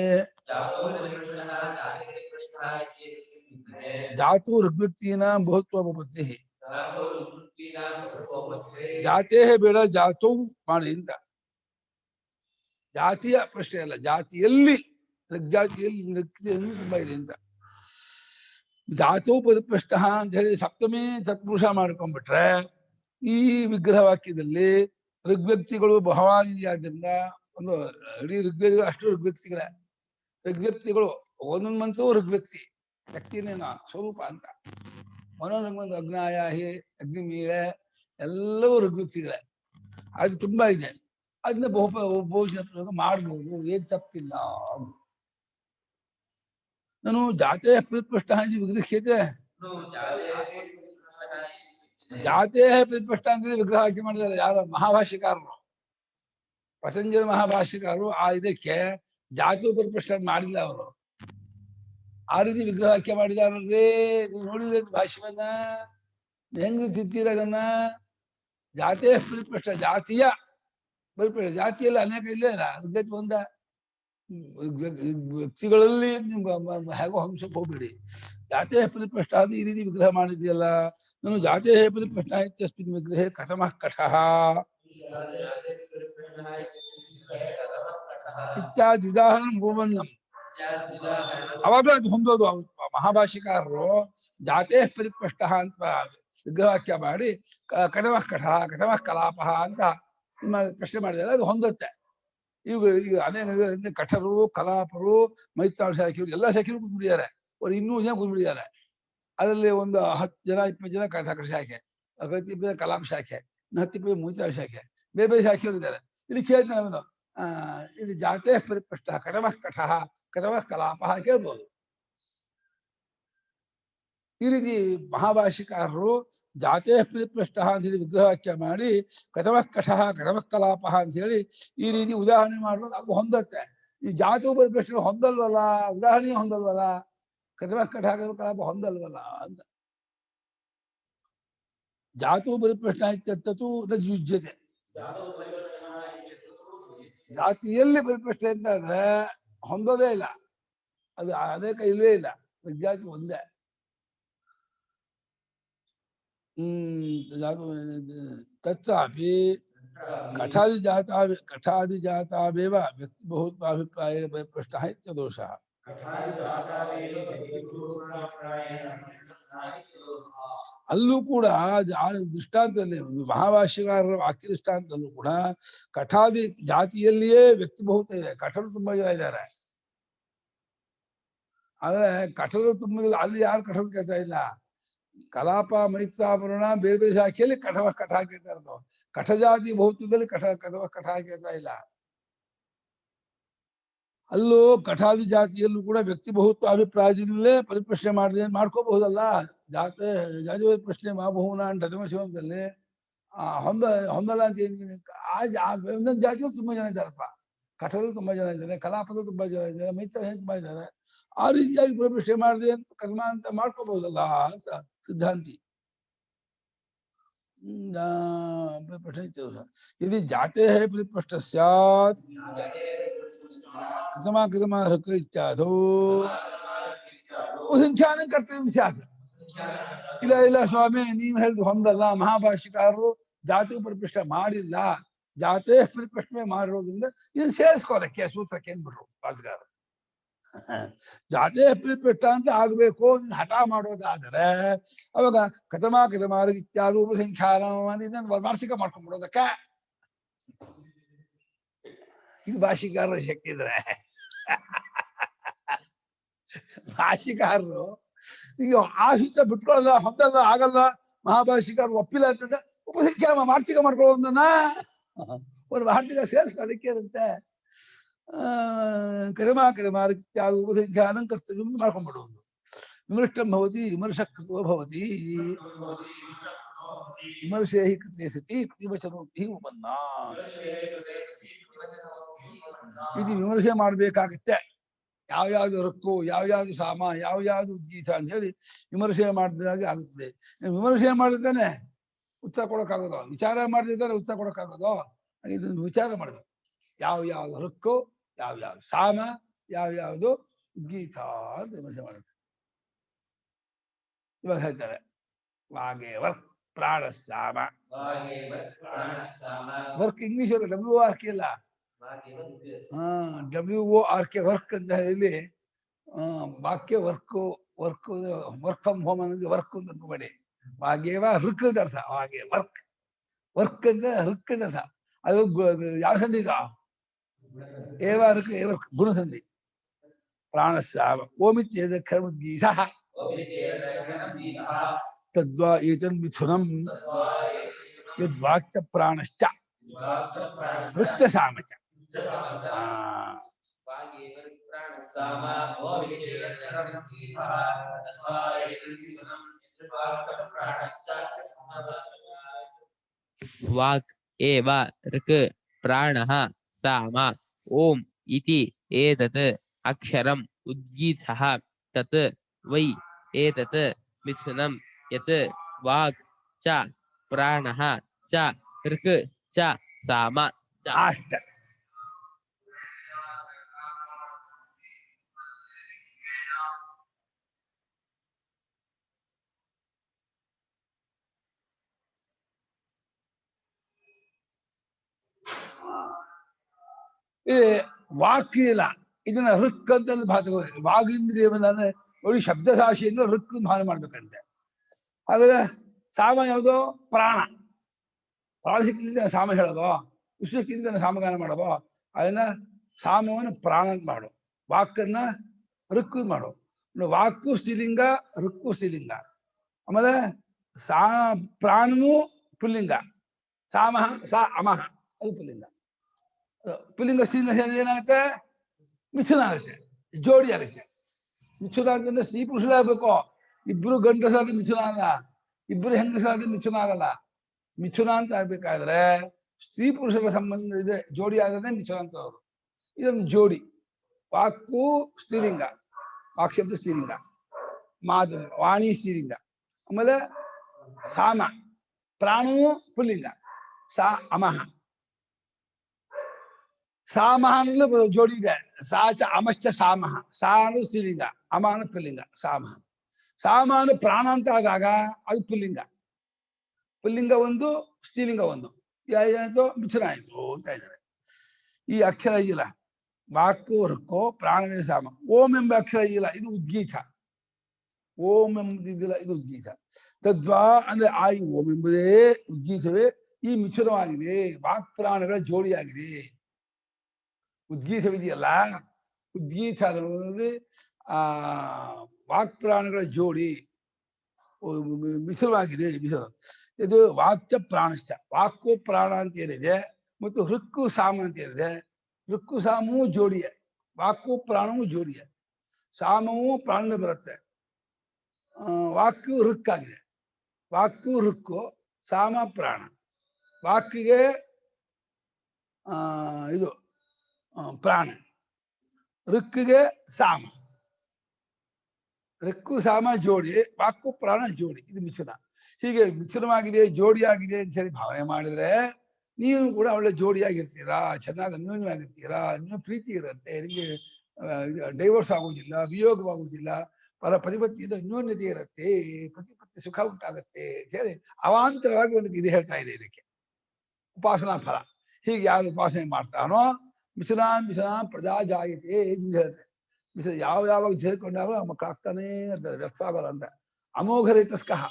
ಜಾತು ಋಗ್ವ್ಯಕ್ತೀನ ಬಹುತ್ವ ಭವತಿ. ಜಾತೇ ಬೇಡ, ಜಾತೌ ಮಾಡಿ ಅಂತ. ಜಾತಿಯ ಪ್ರಶ್ನೆ ಅಲ್ಲ, ಜಾತಿಯಲ್ಲಿ ಋಗ್ಜಾತಿಯಲ್ಲಿ ತುಂಬಾ ಇದೆ ಅಂತ. ಜಾತೋ ಪರಿಪೃಷ್ಟ ಅಂತ ಹೇಳಿ ಸಪ್ತಮಿ ತತ್ಪುರುಷ ಮಾಡ್ಕೊಂಡ್ಬಿಟ್ರೆ ಈ ವಿಗ್ರಹ ವಾಕ್ಯದಲ್ಲಿ ಋಗ್ವ್ಯಕ್ತಿಗಳು ಬಹಳಾಗಿದೆಯಾದ್ರಿಂದ ಒಂದು ಇಡೀ ಋಗ್ವೇದಿಗಳು ಅಷ್ಟು ಋಗ್ವ್ಯಕ್ತಿಗಳೇ. ಋಗ್ವ್ಯಕ್ತಿಗಳು ಒಂದೊಂದು ಮಂತ್ರವೂ ಋಗ್ವ್ಯಕ್ತಿ, ವ್ಯಕ್ತಿನೇನ ಸ್ವರೂಪ ಅಂತ. ಒಂದೊಂದು ಅಗ್ನಾಯಾಹಿ ಅಗ್ನಿಮೀಳೆ ಎಲ್ಲವೂ ಋಗ್ವ್ಯಕ್ತಿಗಳೇ. ಅದು ತುಂಬಾ ಇದೆ, ಅದನ್ನ ಬಹುವಚನ ಪ್ರಯೋಗ ಮಾಡ್ಬೋದು, ಏನ್ ತಪ್ಪಿಲ್ಲ. ನಾನು ಜಾತೇ ಪರಿಪೃಷ್ಟ ವಿಗ್ರಹ್ಯತೆ, ಜಾತೇ ಪರಿಪೃಷ್ಟ ಅಂದ್ರೆ ವಿಗ್ರಹ ಹಾಕಿ ಮಾಡಿದ್ದಾರೆ ಯಾರು? ಮಹಾಭಾಷ್ಯಕಾರರು, ಪತಂಜಲಿ ಮಹಾಭಾಷ್ಯಕಾರರು. ಆ ಇದಕ್ಕೆ ಜಾತಿ ಪರಿಪೃಷ್ಟ ಮಾಡಿಲ್ಲ ಅವರು. ಆ ರೀತಿ ವಿಗ್ರಹ ವಾಕ್ಯ ಮಾಡಿದಾರಲ್ರಿ. ನೀವು ನೋಡಿದ್ರೆ ಭಾಷ್ಯವನ್ನ ಹೆಂಗ್ ತಿಂತೀರದನ್ನ. ಜಾತೇ ಪರಿಪೃಷ್ಟ, ಜಾತಿಯ ಪರಿಪೃಷ್ಟ, ಜಾತಿಯಲ್ಲಿ ಅನೇಕ ಇಲ್ಲೇ ಇಲ್ಲ, ಋಗ್ಗತಿ ಒಂದ. ವ್ಯಕ್ತಿಗಳಲ್ಲಿ ಹೇಗೋ ಹಂಸಕ್ಕೆ ಹೋಗ್ಬೇಡಿ. ಜಾತೇ ಪರಿಪೃಷ್ಟ ಅದು ಈ ರೀತಿ ವಿಗ್ರಹ ಮಾಡಿದ್ಯಲ್ಲ. ನಾನು ಜಾತೇ ಪರಿಪೃಷ್ಟ ಇತ್ಯಸ್ಮಿನ್ ವಿಗ್ರಹೇ ಕಥಮಃ ಕಠಃ ಇತ್ಯಾದಿ ಉದಾಹರಣೆ ಭೂಮನ್ನಂ. ಅವಾಗಲೂ ಅದು ಹೊಂದೋದು. ಮಹಾಭಾಷಿಕಾರರು ಜಾತೇ ಪರಿಪೃಷ್ಟ ಅಂತ ವಿಗ್ರಹವಾಕ್ಯ ಮಾಡಿ ಕಥಮಃ ಕಠಃ ಕಥಮಃ ಕಲಾಪಃ ಅಂತ ಪ್ರಶ್ನೆ ಮಾಡಿದರೆ ಅದು ಹೊಂದುತ್ತೆ. ಈಗ ಅನೇಕ ಕಠರು, ಕಲಾಪರು, ಮೈತ್ರಾಳ ಶಾಖೆಯವರು ಎಲ್ಲ ಶಾಖೆಯವರು ಕೂತ್ಬಿಟ್ಟಿದ್ದಾರೆ. ಅವ್ರು 200 ಜನ ಕೂತ್ಬಿಟ್ಟಿದ್ದಾರೆ. ಅದರಲ್ಲಿ ಒಂದು 10 ಜನ 20 ಜನ ಕಠ ಶಾಖೆ, 20 ಜನ ಕಲಾಪ ಶಾಖೆ, 10 ಮೈತ್ರಾಳ ಶಾಖೆ, ಬೇರೆ ಬೇರೆ ಶಾಖೆಯವರು ಇದ್ದಾರೆ. ಇಲ್ಲಿ ಕೇಳ್ತಾನೆ ಅವನು, ಇದು ಜಾತೇ ಪರಿಪೃಷ್ಟ ಕಥಮಃ ಕಠಃ ಕಥಮಃ ಕಲಾಪಃ ಕೇಳ್ಬೋದು. ಈ ರೀತಿ ಮಹಾಭಾಷಿಕಾರರು ಜಾತೇ ಪರಿಪೃಷ್ಟ ಅಂತ ಹೇಳಿ ವಿಗ್ರಹವಾಕ್ಯ ಮಾಡಿ ಕಥಮಃ ಕಠಃ ಕಥಮಃ ಕಲಾಪಃ ಅಂತ ಹೇಳಿ ಈ ರೀತಿ ಉದಾಹರಣೆ ಮಾಡೋದು ಅದು ಹೊಂದತ್ತೆ. ಈ ಜಾತವು ಪರಿಪೃಷ್ಟ ಹೊಂದಲ್ವಲ್ಲ, ಉದಾಹರಣೆ ಹೊಂದಲ್ವಲ್ಲ, ಕಥಮಃ ಕಠಃ ಕಥಮಃ ಕಲಾಪ ಹೊಂದಲ್ವಲ್ಲ ಅಂತ. ಜಾತವು ಪರಿಪೃಷ್ಟ ಇತ್ಯರ್ಥತು ನ ಯುಜ್ಯತೆ. ಜಾತಿಯಲ್ಲಿ ಪರಿಪೃಷ್ಟ ಅಂತ ಅಂದ್ರೆ ಹೊಂದೋದೇ ಇಲ್ಲ, ಅದು ಅನೇಕ ಇಲ್ವೇ ಇಲ್ಲ, ಜಾತಿ ಒಂದೇ. ತತ್ರಾಪಿ ಕಠಾದಿಜಾತಾವೇವ ವ್ಯಕ್ತಿ ಬಹುತ್ವಾಭಿಪ್ರಾಯೇಣ ಪರಿಪೃಷ್ಟಃ ಇತ್ಯದೋಷಃ. ಅಲ್ಲೂ ಕೂಡ ದೃಷ್ಟಾಂತದಲ್ಲಿ ಮಹಾಭಾಷ್ಯಕಾರರ ವಾಕ್ಯ ದೃಷ್ಟಾಂತದಲ್ಲೂ ಕೂಡ ಕಠಾದಿ ಜಾತಿಯಲ್ಲಿಯೇ ವ್ಯಕ್ತಿ ಬಹುತ ಇದೆ. ಕಠರು ತುಂಬಾ ಜನ ಇದ್ದಾರೆ. ಆದ್ರೆ ಕಠರು ತುಂಬ ಅಲ್ಲಿ ಯಾರು ಕಠರು ಕೇಳ್ತಾ ಇಲ್ಲ. ಕಲಾಪ ಮೈತ್ರಾಪುರಾಣ ಬೇರೆ ಬೇರೆ ಶಾಖೆಯಲ್ಲಿ ಕಠವ ಕಠ ಹಾಕಿರ್ತಾ ಇರ್ತಾವ. ಕಠಜಾತಿ ಬಹುತ್ವದಲ್ಲಿ ಕಠ ಹಾಕಿರ್ತಾ ಇಲ್ಲ. ಅಲ್ಲೂ ಕಠಾದಿ ಜಾತಿಯಲ್ಲೂ ಕೂಡ ವ್ಯಕ್ತಿ ಬಹುತ್ವ ಅಭಿಪ್ರಾಯದಿಂದಲೇ ಪರಿಪ್ರಶ್ನೆ ಮಾಡ್ಕೋಬಹುದಲ್ಲ. ಜಾತಿ ಪ್ರಶ್ನೆ ಮಾಬಹುನ ಡತಮ ಶಿವಂತಲ್ಲಿ ಹೊಂದಲ್ಲ ಅಂತ ಒಂದೊಂದು ಜಾತಿಯಲ್ಲೂ ತುಂಬಾ ಜನ ಇದ್ದಾರಪ್ಪ. ಕಠದಲ್ಲಿ ತುಂಬಾ ಜನ ಇದ್ದಾರೆ, ಕಲಾಪದಲ್ಲಿ ತುಂಬಾ ಜನ ಇದ್ದಾರೆ, ಮೈತ್ರ ತುಂಬಾ ಇದ್ದಾರೆ. ಆ ರೀತಿಯಾಗಿ ಪರಿಪ್ರಶ್ನೆ ಮಾಡಿದೆ ಅಂತ ಕರ್ಮ ಅಂತ ಮಾಡ್ಕೋಬಹುದಲ್ಲ ಅಂತ ಸಿದ್ಧಾಂತಿ. यदि जाते हैं परिपृष्ट स्यात् कथमा कथमा हृक इत्यादो ಸಂಖ್ಯಾನ ಕರ್ತವ್ಯ ಸ್ಯಾತ್. ಇಲ್ಲ ಸ್ವಾಮಿ, ನೀವು ಹೇಳಿದ್ ಹೊಂದಲ್ಲ. ಮಹಾಭಾಷ್ಯಕಾರರು ಜಾತಿ ಪರಿಪೃಷ್ಟ ಮಾಡಿಲ್ಲ, ಜಾತೆ ಪರಿಪೃಷ್ಟನೆ ಮಾಡಿರೋದ್ರಿಂದ ಇದನ್ನ ಸೇರಿಸ್ಕೋದಕ್ಕೆ ಸೂತ್ರಕ್ಕೆ ಅಂದ್ಬಿಟ್ರು ಭಾಸ್ಕರ. ಜಾತಿ ಪರಿಪೃಷ್ಟ ಅಂತ ಆಗ್ಬೇಕು ಹಠ ಮಾಡೋದಾದರೆ ಅವಾಗ ಕಥಮಾ ಕಥಮಾರ ಇತ್ಯಾದಿ ಉಪಸಂಖ್ಯಾನ ಇದನ್ನು ವಾರ್ಷಿಕ ಮಾಡ್ಕೊಂಡ್ಬಿಡೋದಕ್ಕೆ. ಇದು ಭಾಷಿಕಾರರ ಶಕ್ತಿ ಇದ್ರೆ. ಭಾಷಿಕಾರರು ಈಗ ಆ ಸೂತ್ರ ಬಿಟ್ಕೊಳ್ಳಲ್ಲ, ಹೊಂದಲ್ಲ, ಆಗಲ್ಲ, ಮಹಾಭಾಷಿಕಾರರು ಒಪ್ಪಿಲ್ಲ ಅಂತಂದ್ರೆ ಉಪಸಂಖ್ಯಾನ ವಾರ್ಷಿಕ ಮಾಡ್ಕೊಳ್ಳೋದನ್ನ ಒಂದು ವಾರ್ಷಿಕ ಸೇರಿಸ್ಕೊಳ್ಳಿಕ್ಕೆ ಇರುತ್ತೆ. ಕರ್ಮ ಕರ್ಮಾರ್ತ್ಯಾಗ ಉಪಸಂಖ್ಯಾನ ಕರ್ತವ್ಯ ಮಾಡ್ಕೊಂಡ್ಬಿಡುವುದು. ವಿಮೃಷ್ಟಂ ಭವತಿ ವಿಮರ್ಶ ಕೃತೋ ಭವತಿ. ವಿಮರ್ಶೇ ಹಿ ಕೃತೆ ಸತಿ ಪ್ರತಿವಚನೋಕ್ತಿ ಉಪನ್ನ. ಇದು ವಿಮರ್ಶೆ ಮಾಡ್ಬೇಕಾಗತ್ತೆ. ಯಾವ್ಯಾವ್ದು ಹಕ್ಕು, ಯಾವ್ಯಾವ್ದು ಸಾಮ, ಯಾವ್ಯಾವ್ದು ಉದ್ಗೀತ ಅಂತ ಹೇಳಿ ವಿಮರ್ಶೆ ಮಾಡಿದಾಗ ಆಗುತ್ತದೆ. ವಿಮರ್ಶೆ ಮಾಡಿದ್ದಾನೆ ಉತ್ತರ ಕೊಡೋಕ್ಕಾಗೋದು, ವಿಚಾರ ಮಾಡಿದ್ದಾರೆ ಉತ್ತರ ಕೊಡೋಕ್ಕಾಗೋದು. ಇದನ್ನು ವಿಚಾರ ಮಾಡ್ಬೇಕು. ಯಾವ್ಯಾವ್ದು ಹಕ್ಕು, ಯಾವ್ಯಾವ್ದು ಸಾಮ, ಯಾವ್ಯಾವ್ದು ಗೀತ ಅಂತ ವಿಮರ್ಶೆ ಮಾಡುತ್ತೆ. ಇವಾಗ ಹೇಳ್ತಾರೆ ವಾಗೆ ವರ್ಕ್ ಪ್ರಾಣ ಸಾಮ. ವರ್ಕ್ ಇಂಗ್ಲಿಷ್ WORK ಇಲ್ಲ, WORK ವರ್ಕ್ ಅಂತ ಹೇಳಿ ವಾಕ್ಯ ವರ್ಕ್ ಫ್ರಮ್ ಹೋಮ್ ಅನ್ನೋದು ವರ್ಕ್ ಅಂತ ಅನ್ಕೋಬೇಡಿ. ವಾಗೇವ ಹೃಕ್ ಅಂತ ಅರ್ಥ. ವಾಗೆ ವರ್ಕ್ ಅಂತ ಹೃಕ್ ಅಂತ ಅರ್ಥ. ಅದು ಯಾವ ಸಂಧಿ ಇದು? ಏವ ಹೃಕ್ ಏವ ಗುಣಸಂಧಿ. ಪ್ರಾಣಸ್ಸಾಮ ಓಮಿತ್ಯೇದ ಕರ್ಮಗೀತ ತದ್ವಾ ಏತನ್ ಮಿಥುನಂ ಯದ್ವಾಕ್ಯ ಪ್ರಾಣಶ್ಚ ವೃತ್ತ ಸಾಮಚ. ವಾಕ್ ಏವ ಋಕ್ ಪ್ರಾಣಃ ಸಾಮ ಓಂ ಇತಿ ಏತತ್ ಅಕ್ಷರಂ ಉದ್ಗೀತಃ ತತ್ ವೈ ಏತತ್ ಮಿಥುನಂ ಯತ್ ವಾಕ್ ಚ ಪ್ರಾಣಃ ಚ ಋಕ್ ಚ ಸಾಮ ಚ. ಅಷ್ಟ. ವಾಕ್ ಇಲ್ಲ, ಇದನ್ನ ಹೃಕ್ ಅಂತ ಭಾಗ ವಾಗೀಂದ್ರಿಯವನ್ನ ನೋಡಿ ಶಬ್ದ ಭಾಷೆಯಿಂದ ಹೃಕ್ ಭಾವನೆ ಮಾಡ್ಬೇಕಂತೆ. ಹಾಗಾದ್ರೆ ಸಾಮ ಯಾವುದು? ಪ್ರಾಣ. ಪ್ರಾಣಶಕ್ತಿಯಿಂದ ಸಾಮ ಹೇಳೋದು, ವಿಶ್ವಶಕ್ತಿಯಿಂದ ಸಾಮಗಾನ ಮಾಡೋದು. ಅದನ್ನ ಸಾಮವನ್ನು ಪ್ರಾಣ ಮಾಡು, ವಾಕನ್ನ ಹೃಕ್ ಮಾಡು. ವಾಕು ಸ್ತ್ರೀಲಿಂಗ, ಹೃಕ್ಕು ಸ್ತ್ರೀಲಿಂಗ. ಆಮೇಲೆ ಪ್ರಾಣನು ಪುಲ್ಲಿಂಗ, ಸಾಮಃ ಸಾ ಅಮಃ ಅದು ಪುಲ್ಲಿಂಗ. ಪುಲ್ಲಿಂಗ ಸ್ತ್ರೀಲಿಂಗ ಏನಾಗುತ್ತೆ? ಮಿಥುನ ಆಗುತ್ತೆ, ಜೋಡಿ ಆಗುತ್ತೆ. ಮಿಥುನ ಅಂತಂದ್ರೆ ಸ್ತ್ರೀ ಪುರುಷರಾಗಬೇಕು. ಇಬ್ರು ಗಂಡಸಾದ್ರೆ ಮಿಥುನ ಅಲ್ಲ, ಇಬ್ರು ಹೆಂಗಸಾದ್ರೆ ಮಿಥುನ ಆಗಲ್ಲ. ಮಿಥುನ ಅಂತ ಆಗ್ಬೇಕಾದ್ರೆ ಸ್ತ್ರೀ ಪುರುಷರ ಸಂಬಂಧ ಇದೆ, ಜೋಡಿ ಆದ್ರೆ ಮಿಥುನ ಅಂತ ಅವರು. ಇದೊಂದು ಜೋಡಿ. ವಾಕು ಸ್ತ್ರೀಲಿಂಗ, ವಾಕ್ ಶಬ್ದ ಸ್ತ್ರೀಲಿಂಗ, ಮಾತು ವಾಣಿ ಸ್ತ್ರೀಲಿಂಗ. ಆಮೇಲೆ ಸಾಮ ಪ್ರಾಣವು ಪುಲ್ಲಿಂಗ, ಸಾ ಅಮಹ. ಸಾಮಹ ಅಂದ್ರೆ ಜೋಡಿ ಇದೆ. ಸಾ ಚ ಅಮಶ್ಚ ಸಾಮಹ. ಸಾ ಅಂದ್ರೆ ಸ್ತ್ರೀಲಿಂಗ, ಅಮಾನ ಪುಲ್ಲಿಂಗ. ಸಾಮಹ ಸಾಮಾನು ಪ್ರಾಣ ಅಂತ ಆದಾಗ ಅದು ಪುಲ್ಲಿಂಗ. ಪುಲ್ಲಿಂಗ ಒಂದು, ಸ್ತ್ರೀಲಿಂಗ ಒಂದು. ಏನಾಯ್ತು? ಮಿಥುನ ಆಯ್ತು ಅಂತ ಇದ್ದಾರೆ. ಈ ಅಕ್ಷರ ಇಲ್ಲ, ವಾಕು ಹೃಕ್ಕೋ ಪ್ರಾಣವೇ ಸಾಮ. ಓಂ ಎಂಬ ಅಕ್ಷರ ಇಲ್ಲ, ಇದು ಉದ್ಗೀತ. ಓಂ ಎಂಬುದಿಲ್ಲ, ಇದು ಉದ್ಗೀತ. ತದ್ವಾ ಅಂದ್ರೆ ಆ ಈ ಓಂ ಎಂಬುದೇ ಉದ್ಗೀತವೇ ಈ ಮಿಥುನವಾಗಿದೆ, ವಾಕ್ ಪ್ರಾಣಗಳ ಜೋಡಿಯಾಗಿದೆ. ಉದ್ಗೀತವಿದೆಯಲ್ಲ, ಉದ್ಗೀತ ಅನ್ನೋದು ವಾಕ್ ಪ್ರಾಣಗಳ ಜೋಡಿ. ಮಿಶ್ರವಾಗಿದೆ ಮಿಶ್ರ. ಇದು ವಾಕ್ಯ ಪ್ರಾಣಶ್ಚ, ವಾಕು ಪ್ರಾಣ ಅಂತ ಏನಿದೆ ಮತ್ತು ಹೃಕ್ಕು ಸಾಮ ಅಂತ ಏನಿದೆ, ಹೃಕ್ಕು ಸಾಮವು ಜೋಡಿಯೇ, ವಾಕು ಪ್ರಾಣವು ಜೋಡಿಯೇ. ಸಾಮವು ಪ್ರಾಣ ಬರುತ್ತೆ, ವಾಕ್ಯು ಹೃಕ್ಕಾಗಿದೆ. ವಾಕ್ಯು ಹೃಕ್ಕು, ಸಾಮ ಪ್ರಾಣ. ವಾಕ್ಕಿಗೆ ಇದು ಪ್ರಾಣ, ಋಕ್ಕಿಗೆ ಸಾಮ. ಋಕ್ಕು ಸಾಮ ಜೋಡಿ, ವಾಕ್ಕು ಪ್ರಾಣ ಜೋಡಿ, ಇದು ಮಿಶ್ರಣ. ಹೀಗೆ ಮಿಶ್ರಣವಾಗಿದೆ, ಜೋಡಿಯಾಗಿದೆ ಅಂತ ಹೇಳಿ ಭಾವನೆ ಮಾಡಿದ್ರೆ ನೀವು ಕೂಡ ಒಳ್ಳೆ ಜೋಡಿಯಾಗಿರ್ತೀರಾ, ಚೆನ್ನಾಗಿ ಅನ್ಯೋನ್ಯವಾಗಿರ್ತೀರಾ, ಇನ್ನೂ ಪ್ರೀತಿ ಇರುತ್ತೆ, ನಿಮಗೆ ಡೈವರ್ಸ್ ಆಗುವುದಿಲ್ಲ, ವಿಯೋಗವಾಗುವುದಿಲ್ಲ, ಪತಿಪತ್ನಿಯಿಂದ ಅನ್ಯೋನ್ಯತೆ ಇರುತ್ತೆ, ಪತಿಪತ್ನಿ ಸುಖ ಉಂಟಾಗತ್ತೆ ಅಂತ ಹೇಳಿ ಅವಾಂತರವಾಗಿ ಒಂದು ಇದು ಹೇಳ್ತಾ ಇದೆ ಇದಕ್ಕೆ ಉಪಾಸನಾ ಫಲ. ಹೀಗೆ ಯಾರು ಉಪಾಸನೆ ಮಾಡ್ತಾನೋ ಮಿಶ್ರಾನ್ ಪ್ರಜಾ ಜಾಯತೆ ಎಂದು ಹೇಳುತ್ತೆ. ಮಿಶ್ರ ಯಾವಾಗ ಸೇರಿಕೊಂಡಾಗ ಮಕ್ಕಳಾಗ್ತಾನೆ ಇರ್ತಾರೆ, ವ್ಯರ್ಥವಾಗಲ್ಲ ಅಂತ. ಅಮೋಘ ರೇತಸ್ಕಃ,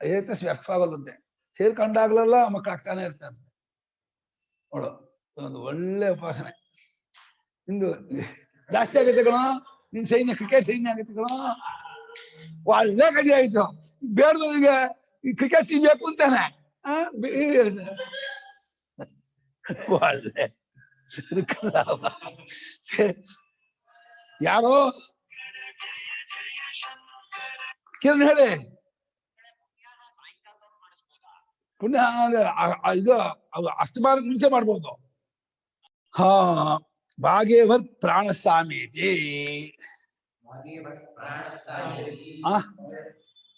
ರೇತಸ್ ವ್ಯರ್ಥವಾಗಲ್ಲ ಅಂತೆ, ಸೇರ್ಕೊಂಡಾಗ್ಲೆಲ್ಲ ಮಕ್ಕಳಾಗ್ತಾನೆ ಇರ್ತಾರೆ. ನೋಡು, ಒಂದು ಒಳ್ಳೆ ಉಪಾಸನೆ. ಇಂದು ಜಾಸ್ತಿ ಆಗುತ್ತೆ ಕಣೋ, ನಿನ್ ಸೈನ್ಯ ಕ್ರಿಕೆಟ್ ಸೈನ್ಯ ಆಗುತ್ತೆ ಕಣೋ, ಒಳ್ಳೆ ಕಥೆ ಆಯ್ತು. ಬೇಡದವರಿಗೆ ಈ ಕ್ರಿಕೆಟ್ ಟೀಮ್ ಬೇಕು ಅಂತಾನೆ ಒಳ್ಳೆ ಯಾರೋ ಕಿರಣ್ ಹೇಳಿ ಪುಣ್ಯ ಇದು ಅಸ್ತಮಾನಕ್ಕೆ ಮುಂಚೆ ಮಾಡ್ಬೋದು. ಹಾ, ಭಾಗೇವತ್ ಪ್ರಾಣ ಸಾಮೇತಿ.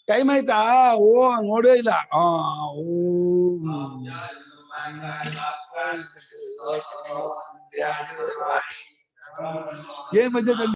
ಟೈಮ್ ಆಯ್ತಾ? ಓ ನೋಡೇ ಇಲ್ಲ. ಏನ್ ಮಧ್ಯದಲ್ಲಿ